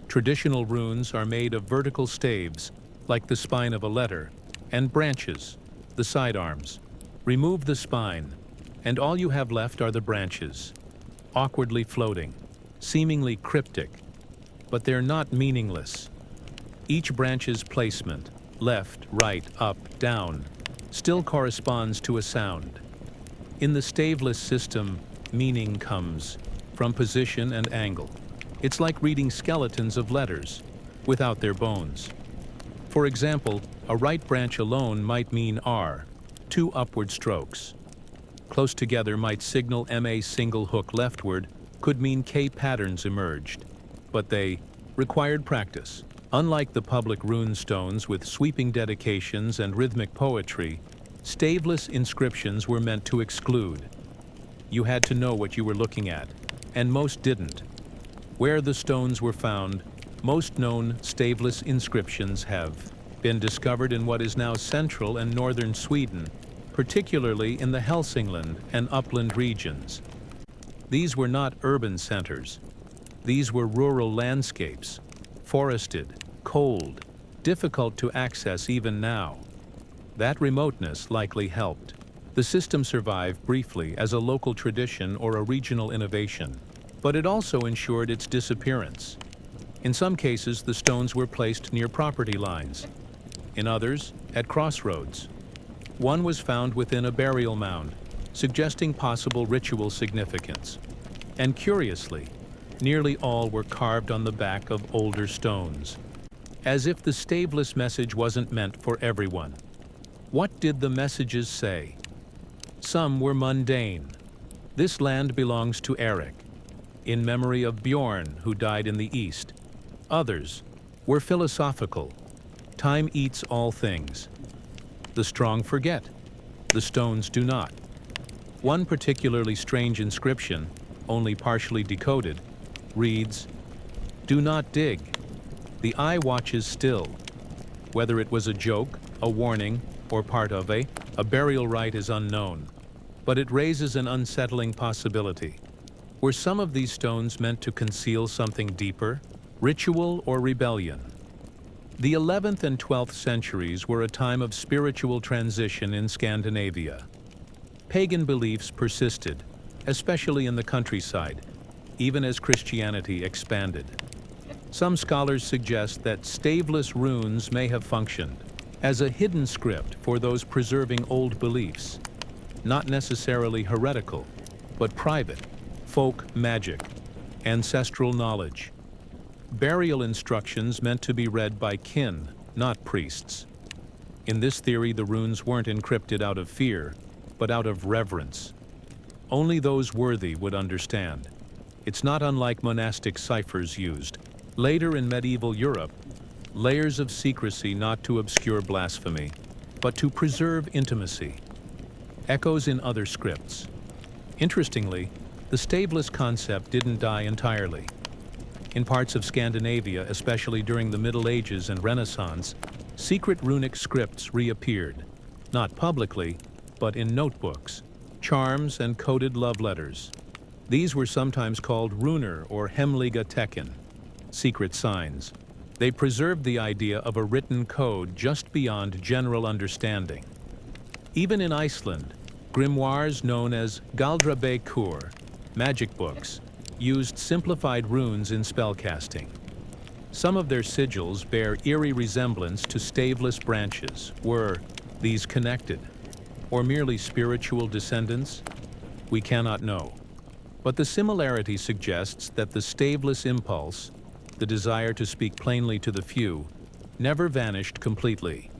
[SPEAKER 1] Traditional runes are made of vertical staves, like the spine of a letter, and branches, the sidearms. Remove the spine, and all you have left are the branches, awkwardly floating, seemingly cryptic, but they're not meaningless. Each branch's placement, left, right, up, down, still corresponds to a sound. In the staveless system, meaning comes from position and angle. It's like reading skeletons of letters, without their bones. For example, a right branch alone might mean R, two upward strokes. Close together might signal MA single hook leftward, could mean K patterns emerged. But they required practice. Unlike the public rune stones with sweeping dedications and rhythmic poetry, staveless inscriptions were meant to exclude. You had to know what you were looking at, and most didn't. Where the stones were found, most known staveless inscriptions have been discovered in what is now central and northern Sweden, particularly in the Helsingland and upland regions. These were not urban centers. These were rural landscapes, forested, cold, difficult to access even now. That remoteness likely helped. The system survived briefly as a local tradition or a regional innovation, but it also ensured its disappearance. In some cases, the stones were placed near property lines. In others, at crossroads. One was found within a burial mound, suggesting possible ritual significance. And curiously, Nearly all were carved on the back of older stones, as if the staveless message wasn't meant for everyone. What did the messages say? Some were mundane. This land belongs to Eric, in memory of Bjorn, who died in the east. Others were philosophical. Time eats all things. The strong forget. The stones do not. One particularly strange inscription, only partially decoded, reads, "Do not dig. The eye watches still." Whether it was a joke, a warning, or part of a burial rite is unknown, but it raises an unsettling possibility. Were some of these stones meant to conceal something deeper, ritual or rebellion? The 11th and 12th centuries were a time of spiritual transition in Scandinavia. Pagan beliefs persisted, especially in the countryside, even as Christianity expanded. Some scholars suggest that staveless runes may have functioned as a hidden script for those preserving old beliefs, not necessarily heretical, but private, folk magic, ancestral knowledge. Burial instructions meant to be read by kin, not priests. In this theory, the runes weren't encrypted out of fear, but out of reverence. Only those worthy would understand. It's not unlike monastic ciphers used, later in medieval Europe, layers of secrecy not to obscure blasphemy, but to preserve intimacy. Echoes in other scripts. Interestingly, the staveless concept didn't die entirely. In parts of Scandinavia, especially during the Middle Ages and Renaissance, secret runic scripts reappeared, not publicly, but in notebooks, charms, and coded love letters. These were sometimes called runar or hemliga tecken, secret signs. They preserved the idea of a written code just beyond general understanding. Even in Iceland, grimoires known as galdrabækur, magic books, used simplified runes in spellcasting. Some of their sigils bear eerie resemblance to staveless branches. Were these connected, or merely spiritual descendants? We cannot know. But the similarity suggests that the staveless impulse, the desire to speak plainly to the few, never vanished completely.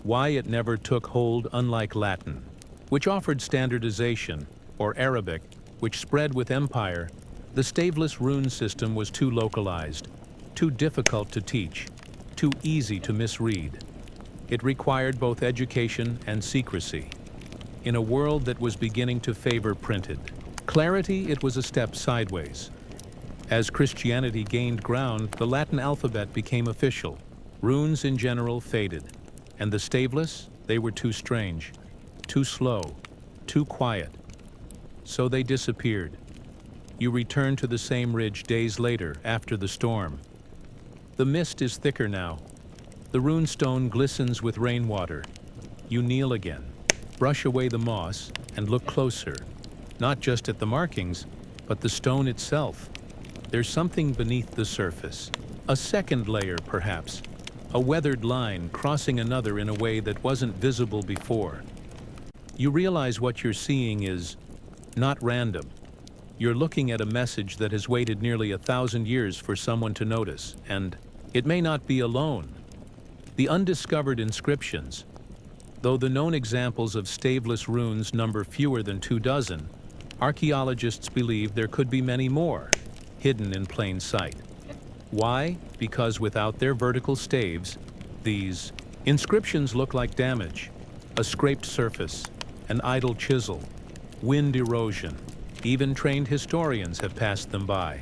[SPEAKER 1] Why it never took hold, unlike Latin, which offered standardization, or Arabic, which spread with empire, the staveless rune system was too localized, too difficult to teach, too easy to misread. It required both education and secrecy. In a world that was beginning to favor printed clarity, it was a step sideways. As Christianity gained ground, the Latin alphabet became official. Runes in general faded, and the staveless, they were too strange, too slow, too quiet. So they disappeared. You return to the same ridge days later, after the storm. The mist is thicker now. The runestone glistens with rainwater. You kneel again, brush away the moss, and look closer, not just at the markings, but the stone itself. There's something beneath the surface, a second layer perhaps, a weathered line crossing another in a way that wasn't visible before. You realize what you're seeing is not random. You're looking at a message that has waited nearly 1,000 years for someone to notice, and it may not be alone. The undiscovered inscriptions, though the known examples of staveless runes number fewer than 24, archaeologists believe there could be many more, hidden in plain sight. Why? Because without their vertical staves, these inscriptions look like damage, a scraped surface, an idle chisel, wind erosion. Even trained historians have passed them by.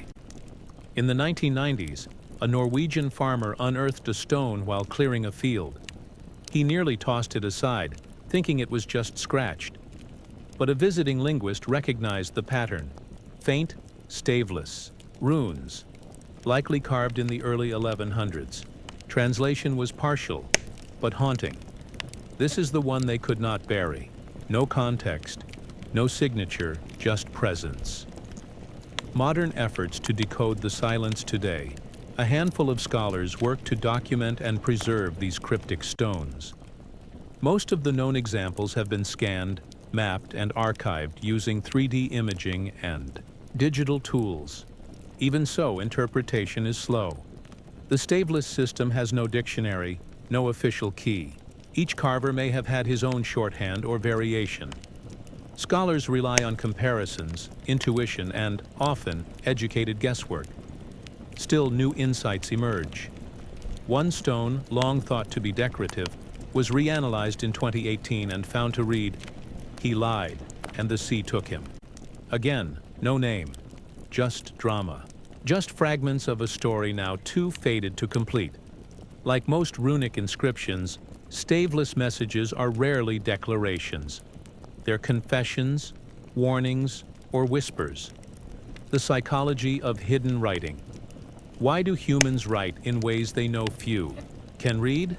[SPEAKER 1] In the 1990s, a Norwegian farmer unearthed a stone while clearing a field. He nearly tossed it aside, thinking it was just scratched. But a visiting linguist recognized the pattern: faint, staveless runes, likely carved in the early 1100s. Translation was partial, but haunting. This is the one they could not bury. No context, no signature, just presence. Modern efforts to decode the silence today. A handful of scholars work to document and preserve these cryptic stones. Most of the known examples have been scanned, mapped, and archived using 3D imaging and digital tools. Even so, interpretation is slow. The staveless system has no dictionary, no official key. Each carver may have had his own shorthand or variation. Scholars rely on comparisons, intuition, and, often, educated guesswork. Still, new insights emerge. One stone, long thought to be decorative, was reanalyzed in 2018 and found to read, "He lied, and the sea took him." Again, no name, just drama. Just fragments of a story now too faded to complete. Like most runic inscriptions, staveless messages are rarely declarations. They're confessions, warnings, or whispers. The psychology of hidden writing. Why do humans write in ways they know few can read?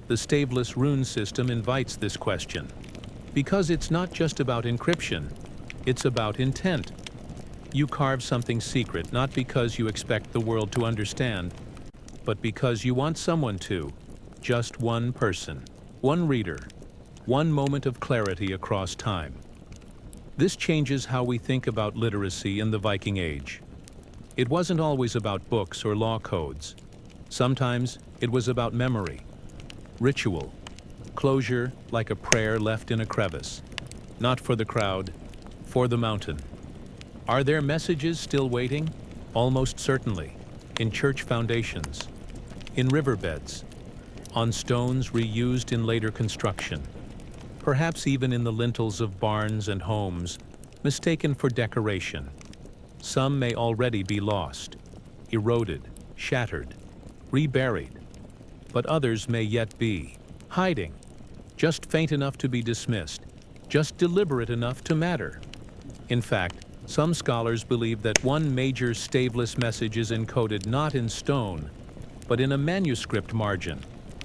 [SPEAKER 1] The staveless rune system invites this question. Because it's not just about encryption, it's about intent. You carve something secret not because you expect the world to understand, but because you want someone to. Just one person, one reader, one moment of clarity across time. This changes how we think about literacy in the Viking Age. It wasn't always about books or law codes. Sometimes it was about memory, ritual, closure like a prayer left in a crevice. Not for the crowd, for the mountain. Are there messages still waiting? Almost certainly. In church foundations, in riverbeds, on stones reused in later construction, perhaps even in the lintels of barns and homes, mistaken for decoration. Some may already be lost, eroded, shattered, reburied, but others may yet be hiding, just faint enough to be dismissed, just deliberate enough to matter. In fact, some scholars believe that one major staveless message is encoded not in stone, but in a manuscript margin.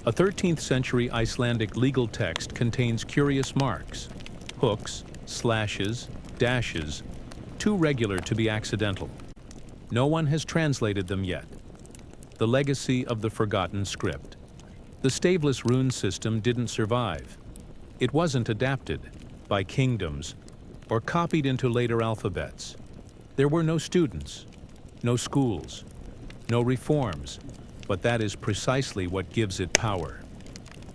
[SPEAKER 1] A 13th century Icelandic legal text contains curious marks, hooks, slashes, dashes, too regular to be accidental. No one has translated them yet. The legacy of the forgotten script. The staveless rune system didn't survive. It wasn't adapted by kingdoms or copied into later alphabets. There were no students, no schools, no reforms, but that is precisely what gives it power.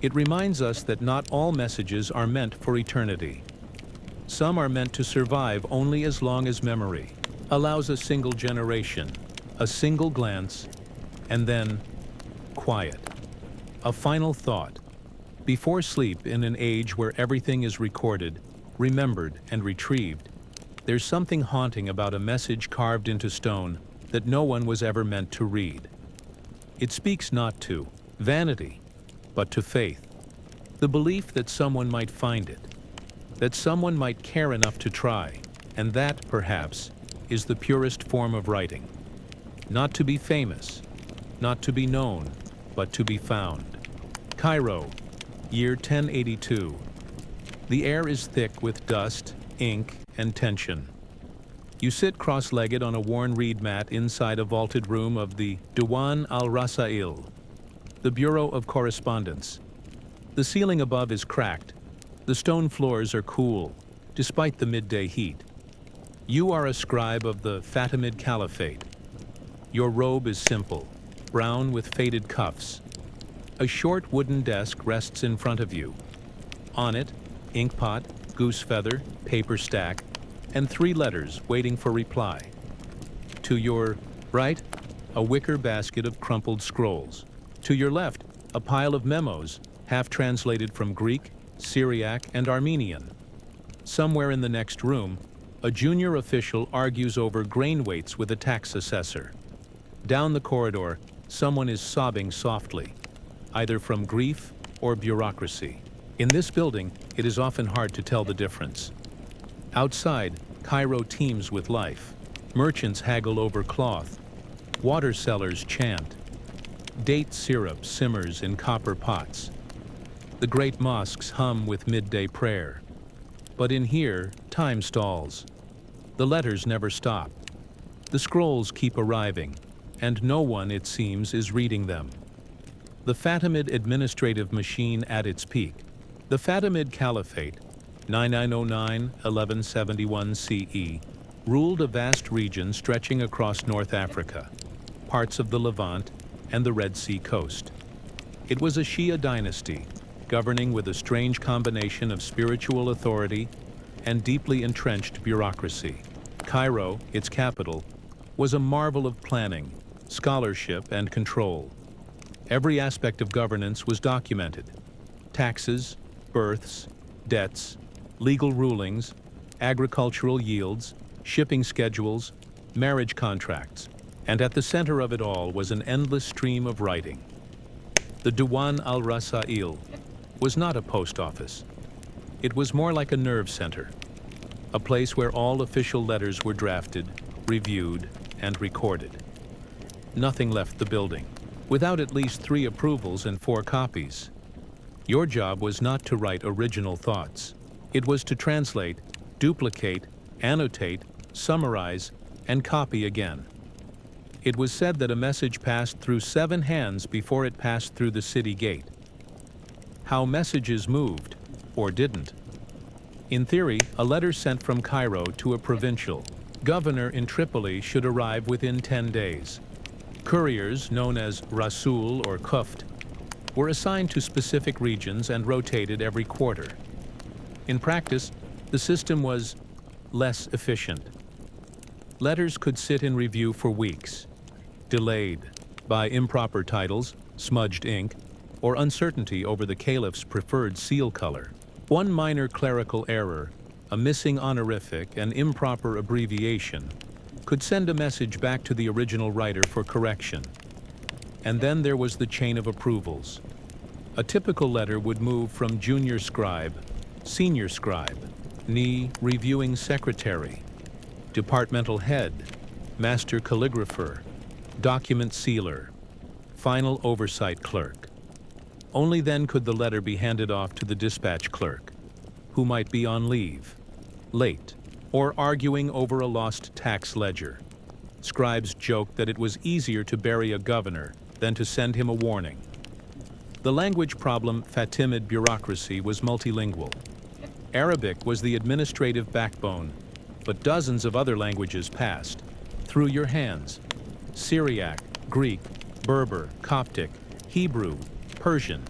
[SPEAKER 1] It reminds us that not all messages are meant for eternity. Some are meant to survive only as long as memory allows a single generation, a single glance, and then quiet. A final thought. Before sleep, in an age where everything is recorded, remembered, and retrieved, there's something haunting about a message carved into stone that no one was ever meant to read. It speaks not to vanity, but to faith. The belief that someone might find it, that someone might care enough to try, and that, perhaps, is the purest form of writing. Not to be famous, not to be known, but to be found. Cairo, year 1082. The air is thick with dust, ink, and tension. You sit cross-legged on a worn reed mat inside a vaulted room of the Diwan al-Rasail, the Bureau of Correspondence. The ceiling above is cracked. The stone floors are cool, despite the midday heat. You are a scribe of the Fatimid Caliphate. Your robe is simple, brown with faded cuffs. A short wooden desk rests in front of you. On it, inkpot, goose feather, paper stack, and 3 letters waiting for reply. To your right, a wicker basket of crumpled scrolls. To your left, a pile of memos, half translated from Greek, Syriac, and Armenian. Somewhere in the next room, a junior official argues over grain weights with a tax assessor. Down the corridor, someone is sobbing softly, either from grief or bureaucracy. In this building, it is often hard to tell the difference. Outside, Cairo teems with life. Merchants haggle over cloth. Water sellers chant. Date syrup simmers in copper pots. The great mosques hum with midday prayer. But in here, time stalls. The letters never stop. The scrolls keep arriving, and no one, it seems, is reading them. The Fatimid administrative machine at its peak. The Fatimid Caliphate, 9909-1171 CE, ruled a vast region stretching across North Africa, parts of the Levant, and the Red Sea coast. It was a Shia dynasty, governing with a strange combination of spiritual authority and deeply entrenched bureaucracy. Cairo, its capital, was a marvel of planning, scholarship, and control. Every aspect of governance was documented: taxes, births, debts, legal rulings, agricultural yields, shipping schedules, marriage contracts, and at the center of it all was an endless stream of writing. The Diwan al-Rasail was not a post office. It was more like a nerve center, a place where all official letters were drafted, reviewed, and recorded. Nothing left the building without at least 3 approvals and 4 copies. Your job was not to write original thoughts. It was to translate, duplicate, annotate, summarize, and copy again. It was said that a message passed through 7 hands before it passed through the city gate. How messages moved, or didn't. In theory, a letter sent from Cairo to a provincial governor in Tripoli should arrive within 10 days. Couriers, known as Rasul or Kuft, were assigned to specific regions and rotated every quarter. In practice, the system was less efficient. Letters could sit in review for weeks, delayed by improper titles, smudged ink, or uncertainty over the caliph's preferred seal color. One minor clerical error, a missing honorific, an improper abbreviation, could send a message back to the original writer for correction. And then there was the chain of approvals. A typical letter would move from junior scribe, senior scribe, NE reviewing secretary, departmental head, master calligrapher, document sealer, final oversight clerk. Only then could the letter be handed off to the dispatch clerk, who might be on leave, late, or arguing over a lost tax ledger. Scribes joked that it was easier to bury a governor than to send him a warning. The language problem, Fatimid bureaucracy, was multilingual. Arabic was the administrative backbone, but dozens of other languages passed through your hands: Syriac, Greek, Berber, Coptic, Hebrew, Persian.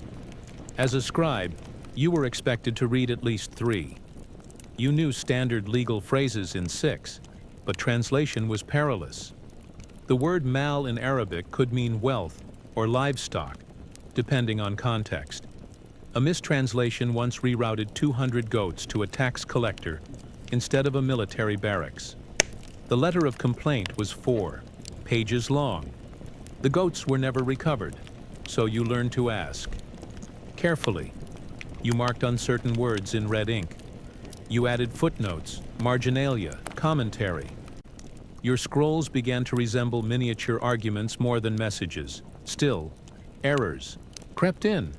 [SPEAKER 1] As a scribe, you were expected to read at least 3. You knew standard legal phrases in 6, but translation was perilous. The word mal in Arabic could mean wealth or livestock, depending on context. A mistranslation once rerouted 200 goats to a tax collector instead of a military barracks. The letter of complaint was 4 pages long. The goats were never recovered, so you learned to ask. Carefully, you marked uncertain words in red ink. You added footnotes, marginalia, commentary. Your scrolls began to resemble miniature arguments more than messages. Still, errors crept in.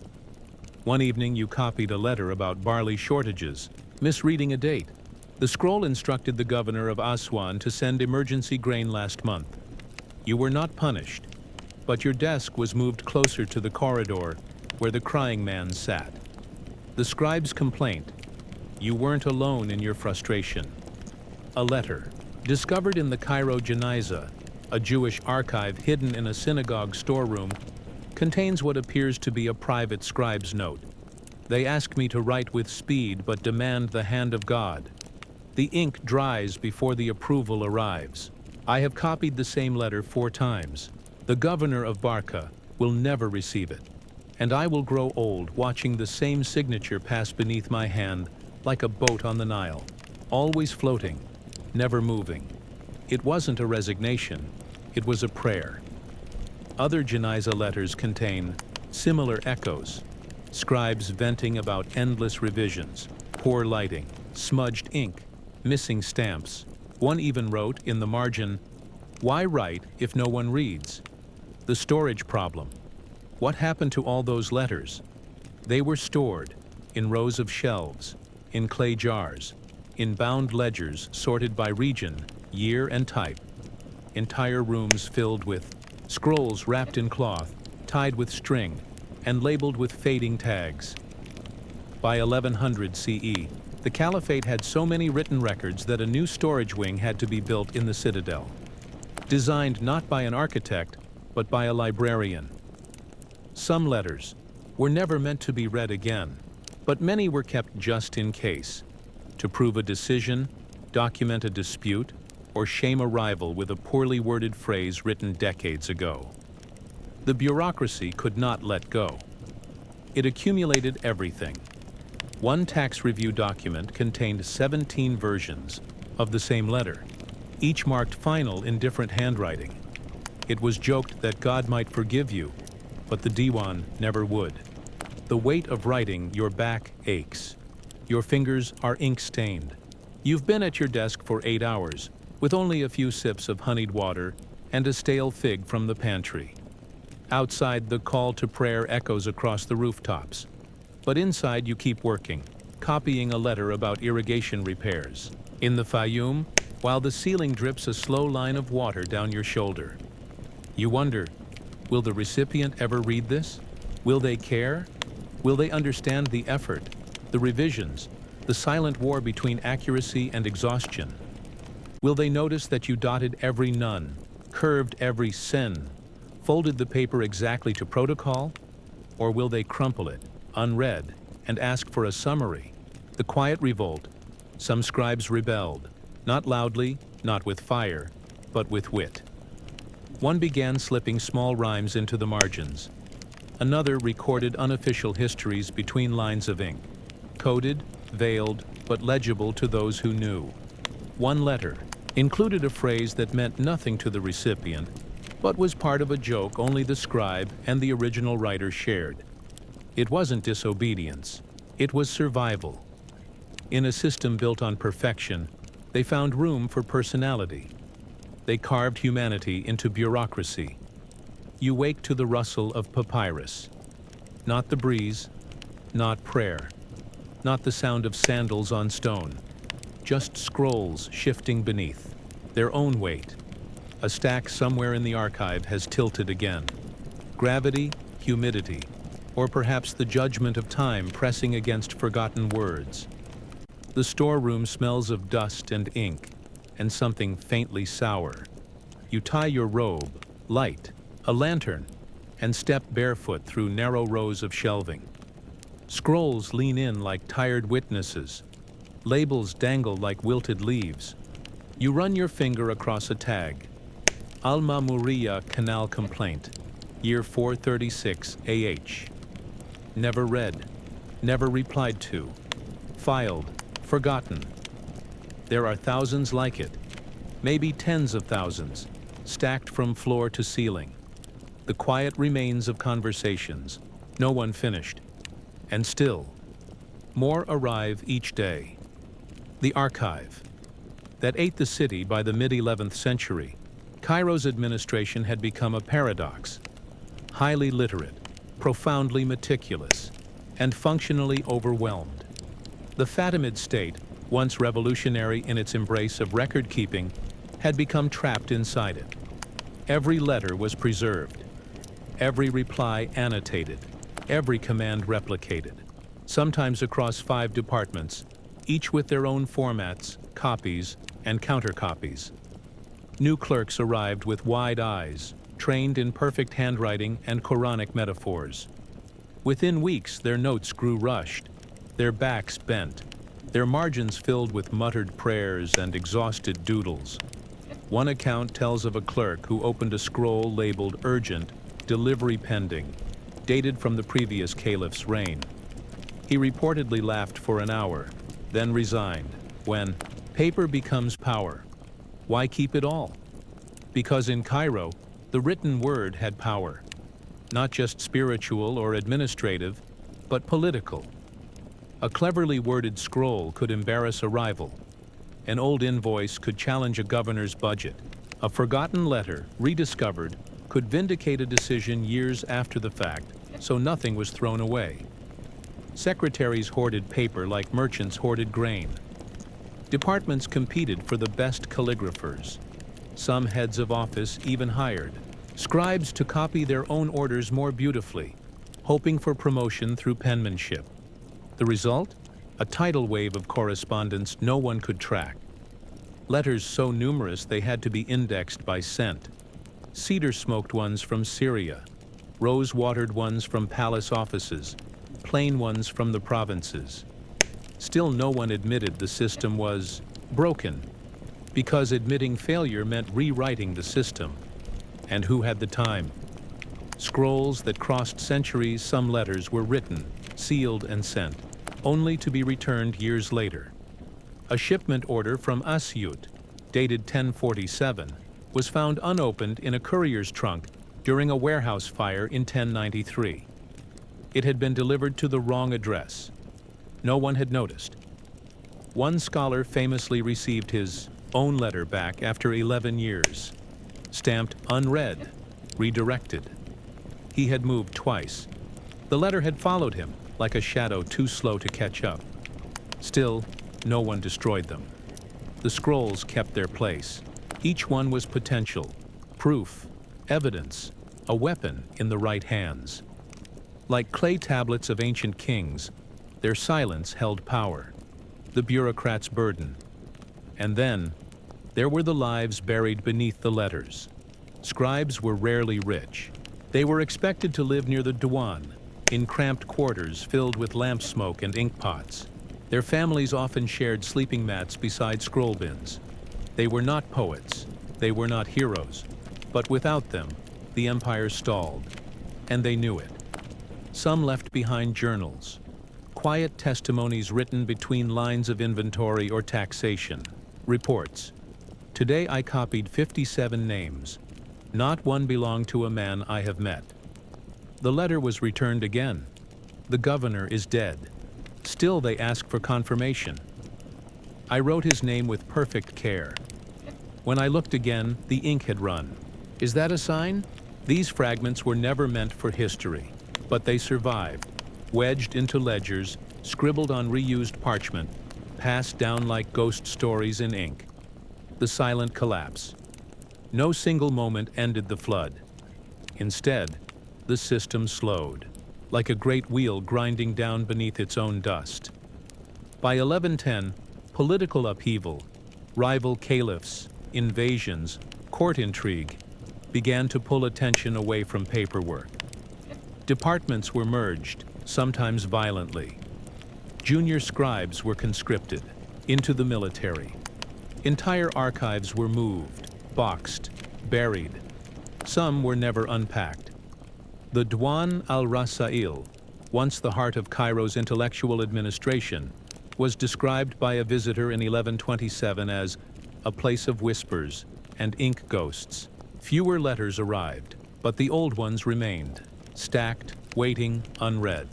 [SPEAKER 1] One evening you copied a letter about barley shortages, misreading a date. The scroll instructed the governor of Aswan to send emergency grain last month. You were not punished, but your desk was moved closer to the corridor where the crying man sat. The scribe's complaint: you weren't alone in your frustration. A letter, discovered in the Cairo Geniza, a Jewish archive hidden in a synagogue storeroom, contains what appears to be a private scribe's note. They ask me to write with speed but demand the hand of God. The ink dries before the approval arrives. I have copied the same letter 4 times. The governor of Barca will never receive it, and I will grow old watching the same signature pass beneath my hand like a boat on the Nile, always floating, never moving. It wasn't a resignation, it was a prayer. Other Geniza letters contain similar echoes, scribes venting about endless revisions, poor lighting, smudged ink, missing stamps. One even wrote in the margin, "Why write if no one reads?" The storage problem. What happened to all those letters? They were stored in rows of shelves, in clay jars, in bound ledgers sorted by region, year, and type. Entire rooms filled with scrolls wrapped in cloth, tied with string, and labeled with fading tags. By 1100 CE, The caliphate had so many written records that a new storage wing had to be built in the citadel, designed not by an architect, but by a librarian. Some letters were never meant to be read again, but many were kept just in case, to prove a decision, document a dispute, or shame a rival with a poorly worded phrase written decades ago. The bureaucracy could not let go. It accumulated everything. One tax review document contained 17 versions of the same letter, each marked final in different handwriting. It was joked that God might forgive you, but the Diwan never would. The weight of writing, your back aches. Your fingers are ink-stained. You've been at your desk for 8 hours, with only a few sips of honeyed water and a stale fig from the pantry. Outside, the call to prayer echoes across the rooftops. But inside, you keep working, copying a letter about irrigation repairs. In the Fayoum, while the ceiling drips a slow line of water down your shoulder. You wonder, will the recipient ever read this? Will they care? Will they understand the effort, the revisions, the silent war between accuracy and exhaustion? Will they notice that you dotted every nun, curved every sin, folded the paper exactly to protocol? Or will they crumple it, unread, and ask for a summary? The quiet revolt. Some scribes rebelled, not loudly, not with fire, but with wit. One began slipping small rhymes into the margins. Another recorded unofficial histories between lines of ink, coded, veiled, but legible to those who knew. One letter included a phrase that meant nothing to the recipient, but was part of a joke only the scribe and the original writer shared. It wasn't disobedience, it was survival. In a system built on perfection, they found room for personality. They carved humanity into bureaucracy. You wake to the rustle of papyrus. Not the breeze, not prayer, not the sound of sandals on stone. Just scrolls shifting beneath, their own weight. A stack somewhere in the archive has tilted again. Gravity, humidity, or perhaps the judgment of time pressing against forgotten words. The storeroom smells of dust and ink, and something faintly sour. You tie your robe, light, a lantern, and step barefoot through narrow rows of shelving. Scrolls lean in like tired witnesses. Labels dangle like wilted leaves. You run your finger across a tag. Al-Mamuriya Canal Complaint, year 436 AH. Never read, never replied to, filed, forgotten. There are thousands like it, maybe tens of thousands, stacked from floor to ceiling. The quiet remains of conversations, no one finished. And still, more arrive each day. The archive. That ate the city by the mid-11th century, Cairo's administration had become a paradox. Highly literate, profoundly meticulous, and functionally overwhelmed. The Fatimid state, once revolutionary in its embrace of record-keeping, had become trapped inside it. Every letter was preserved, every reply annotated, every command replicated, sometimes across 5 departments, each with their own formats, copies, and countercopies. New clerks arrived with wide eyes, trained in perfect handwriting and Quranic metaphors. Within weeks, their notes grew rushed, their backs bent, their margins filled with muttered prayers and exhausted doodles. One account tells of a clerk who opened a scroll labeled urgent, delivery pending, dated from the previous caliph's reign. He reportedly laughed for an hour, then resigned. When paper becomes power, why keep it all? Because in Cairo, the written word had power, not just spiritual or administrative, but political. A cleverly worded scroll could embarrass a rival. An old invoice could challenge a governor's budget. A forgotten letter, rediscovered, could vindicate a decision years after the fact, so nothing was thrown away. Secretaries hoarded paper like merchants hoarded grain. Departments competed for the best calligraphers. Some heads of office even hired scribes to copy their own orders more beautifully, hoping for promotion through penmanship. The result? a tidal wave of correspondence no one could track. Letters so numerous they had to be indexed by scent. Cedar-smoked ones from Syria, rose-watered ones from palace offices, plain ones from the provinces. Still no one admitted the system was broken, because admitting failure meant rewriting the system. And who had the time? Scrolls that crossed centuries, some letters were written, sealed and sent, only to be returned years later. A shipment order from Asyut, dated 1047, was found unopened in a courier's trunk during a warehouse fire in 1093. It had been delivered to the wrong address. No one had noticed. One scholar famously received his own letter back after 11 years, stamped unread, redirected. He had moved twice. The letter had followed him, like a shadow too slow to catch up. Still, no one destroyed them. The scrolls kept their place. Each one was potential, proof, evidence, a weapon in the right hands. Like clay tablets of ancient kings, their silence held power, the bureaucrat's burden. And then, there were the lives buried beneath the letters. Scribes were rarely rich. They were expected to live near the Diwan, in cramped quarters filled with lamp smoke and ink pots. Their families often shared sleeping mats beside scroll bins. They were not poets, they were not heroes, but without them, the empire stalled, and they knew it. Some left behind journals, quiet testimonies written between lines of inventory or taxation, reports. Today I copied 57 names. Not one belonged to a man I have met. The letter was returned again. The governor is dead. Still they ask for confirmation. I wrote his name with perfect care. When I looked again, the ink had run. Is that a sign? These fragments were never meant for history, but they survived, wedged into ledgers, scribbled on reused parchment, passed down like ghost stories in ink. The silent collapse. No single moment ended the flood. Instead, the system slowed, like a great wheel grinding down beneath its own dust. By 1110, political upheaval, rival caliphs, invasions, court intrigue began to pull attention away from paperwork. Departments were merged, sometimes violently. Junior scribes were conscripted into the military. Entire archives were moved, boxed, buried. Some were never unpacked. The Diwan al-Rasail, once the heart of Cairo's intellectual administration, was described by a visitor in 1127 as a place of whispers and ink ghosts. Fewer letters arrived, but the old ones remained, stacked, waiting, unread.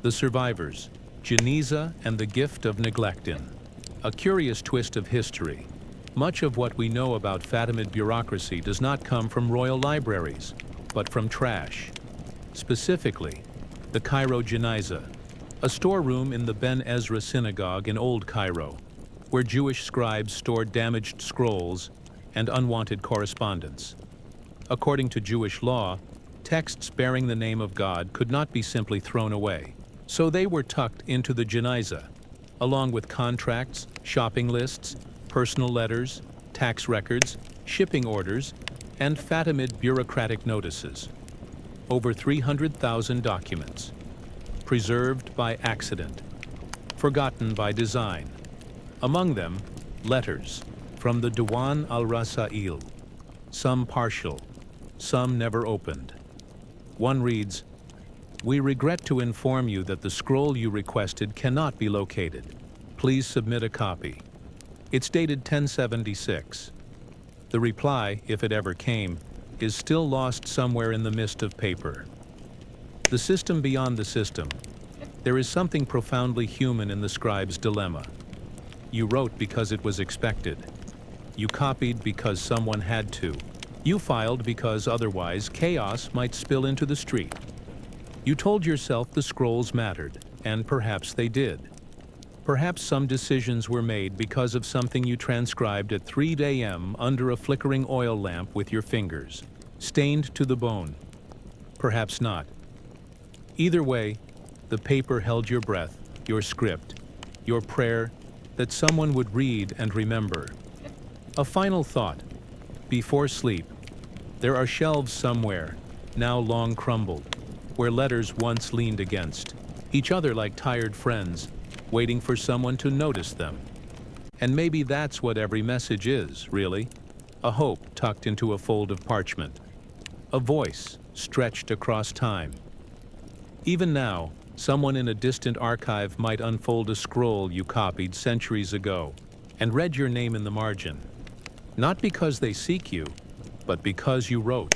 [SPEAKER 1] The survivors, Geniza and the gift of Neglectin. A curious twist of history. Much of what we know about Fatimid bureaucracy does not come from royal libraries, but from trash. Specifically, the Cairo Geniza, a storeroom in the Ben Ezra synagogue in Old Cairo, where Jewish scribes stored damaged scrolls and unwanted correspondence. According to Jewish law, texts bearing the name of God could not be simply thrown away, so they were tucked into the Geniza, along with contracts, shopping lists, personal letters, tax records, shipping orders, and Fatimid bureaucratic notices. Over 300,000 documents, preserved by accident, forgotten by design. Among them, letters from the Diwan al-Rasail, some partial, some never opened. One reads, "We regret to inform you that the scroll you requested cannot be located. Please submit a copy." It's dated 1076. The reply, if it ever came, is still lost somewhere in the mist of paper. The system beyond the system. There is something profoundly human in the scribe's dilemma. You wrote because it was expected. You copied because someone had to. You filed because otherwise chaos might spill into the street. You told yourself the scrolls mattered, and perhaps they did. Perhaps some decisions were made because of something you transcribed at 3 a.m. under a flickering oil lamp with your fingers, stained to the bone. Perhaps not. Either way, the paper held your breath, your script, your prayer, that someone would read and remember. A final thought. Before sleep, there are shelves somewhere, now long crumbled, where letters once leaned against each other like tired friends, waiting for someone to notice them. And maybe that's what every message is, really. A hope tucked into a fold of parchment. A voice stretched across time. Even now, someone in a distant archive might unfold a scroll you copied centuries ago and read your name in the margin. Not because they seek you, but because you wrote.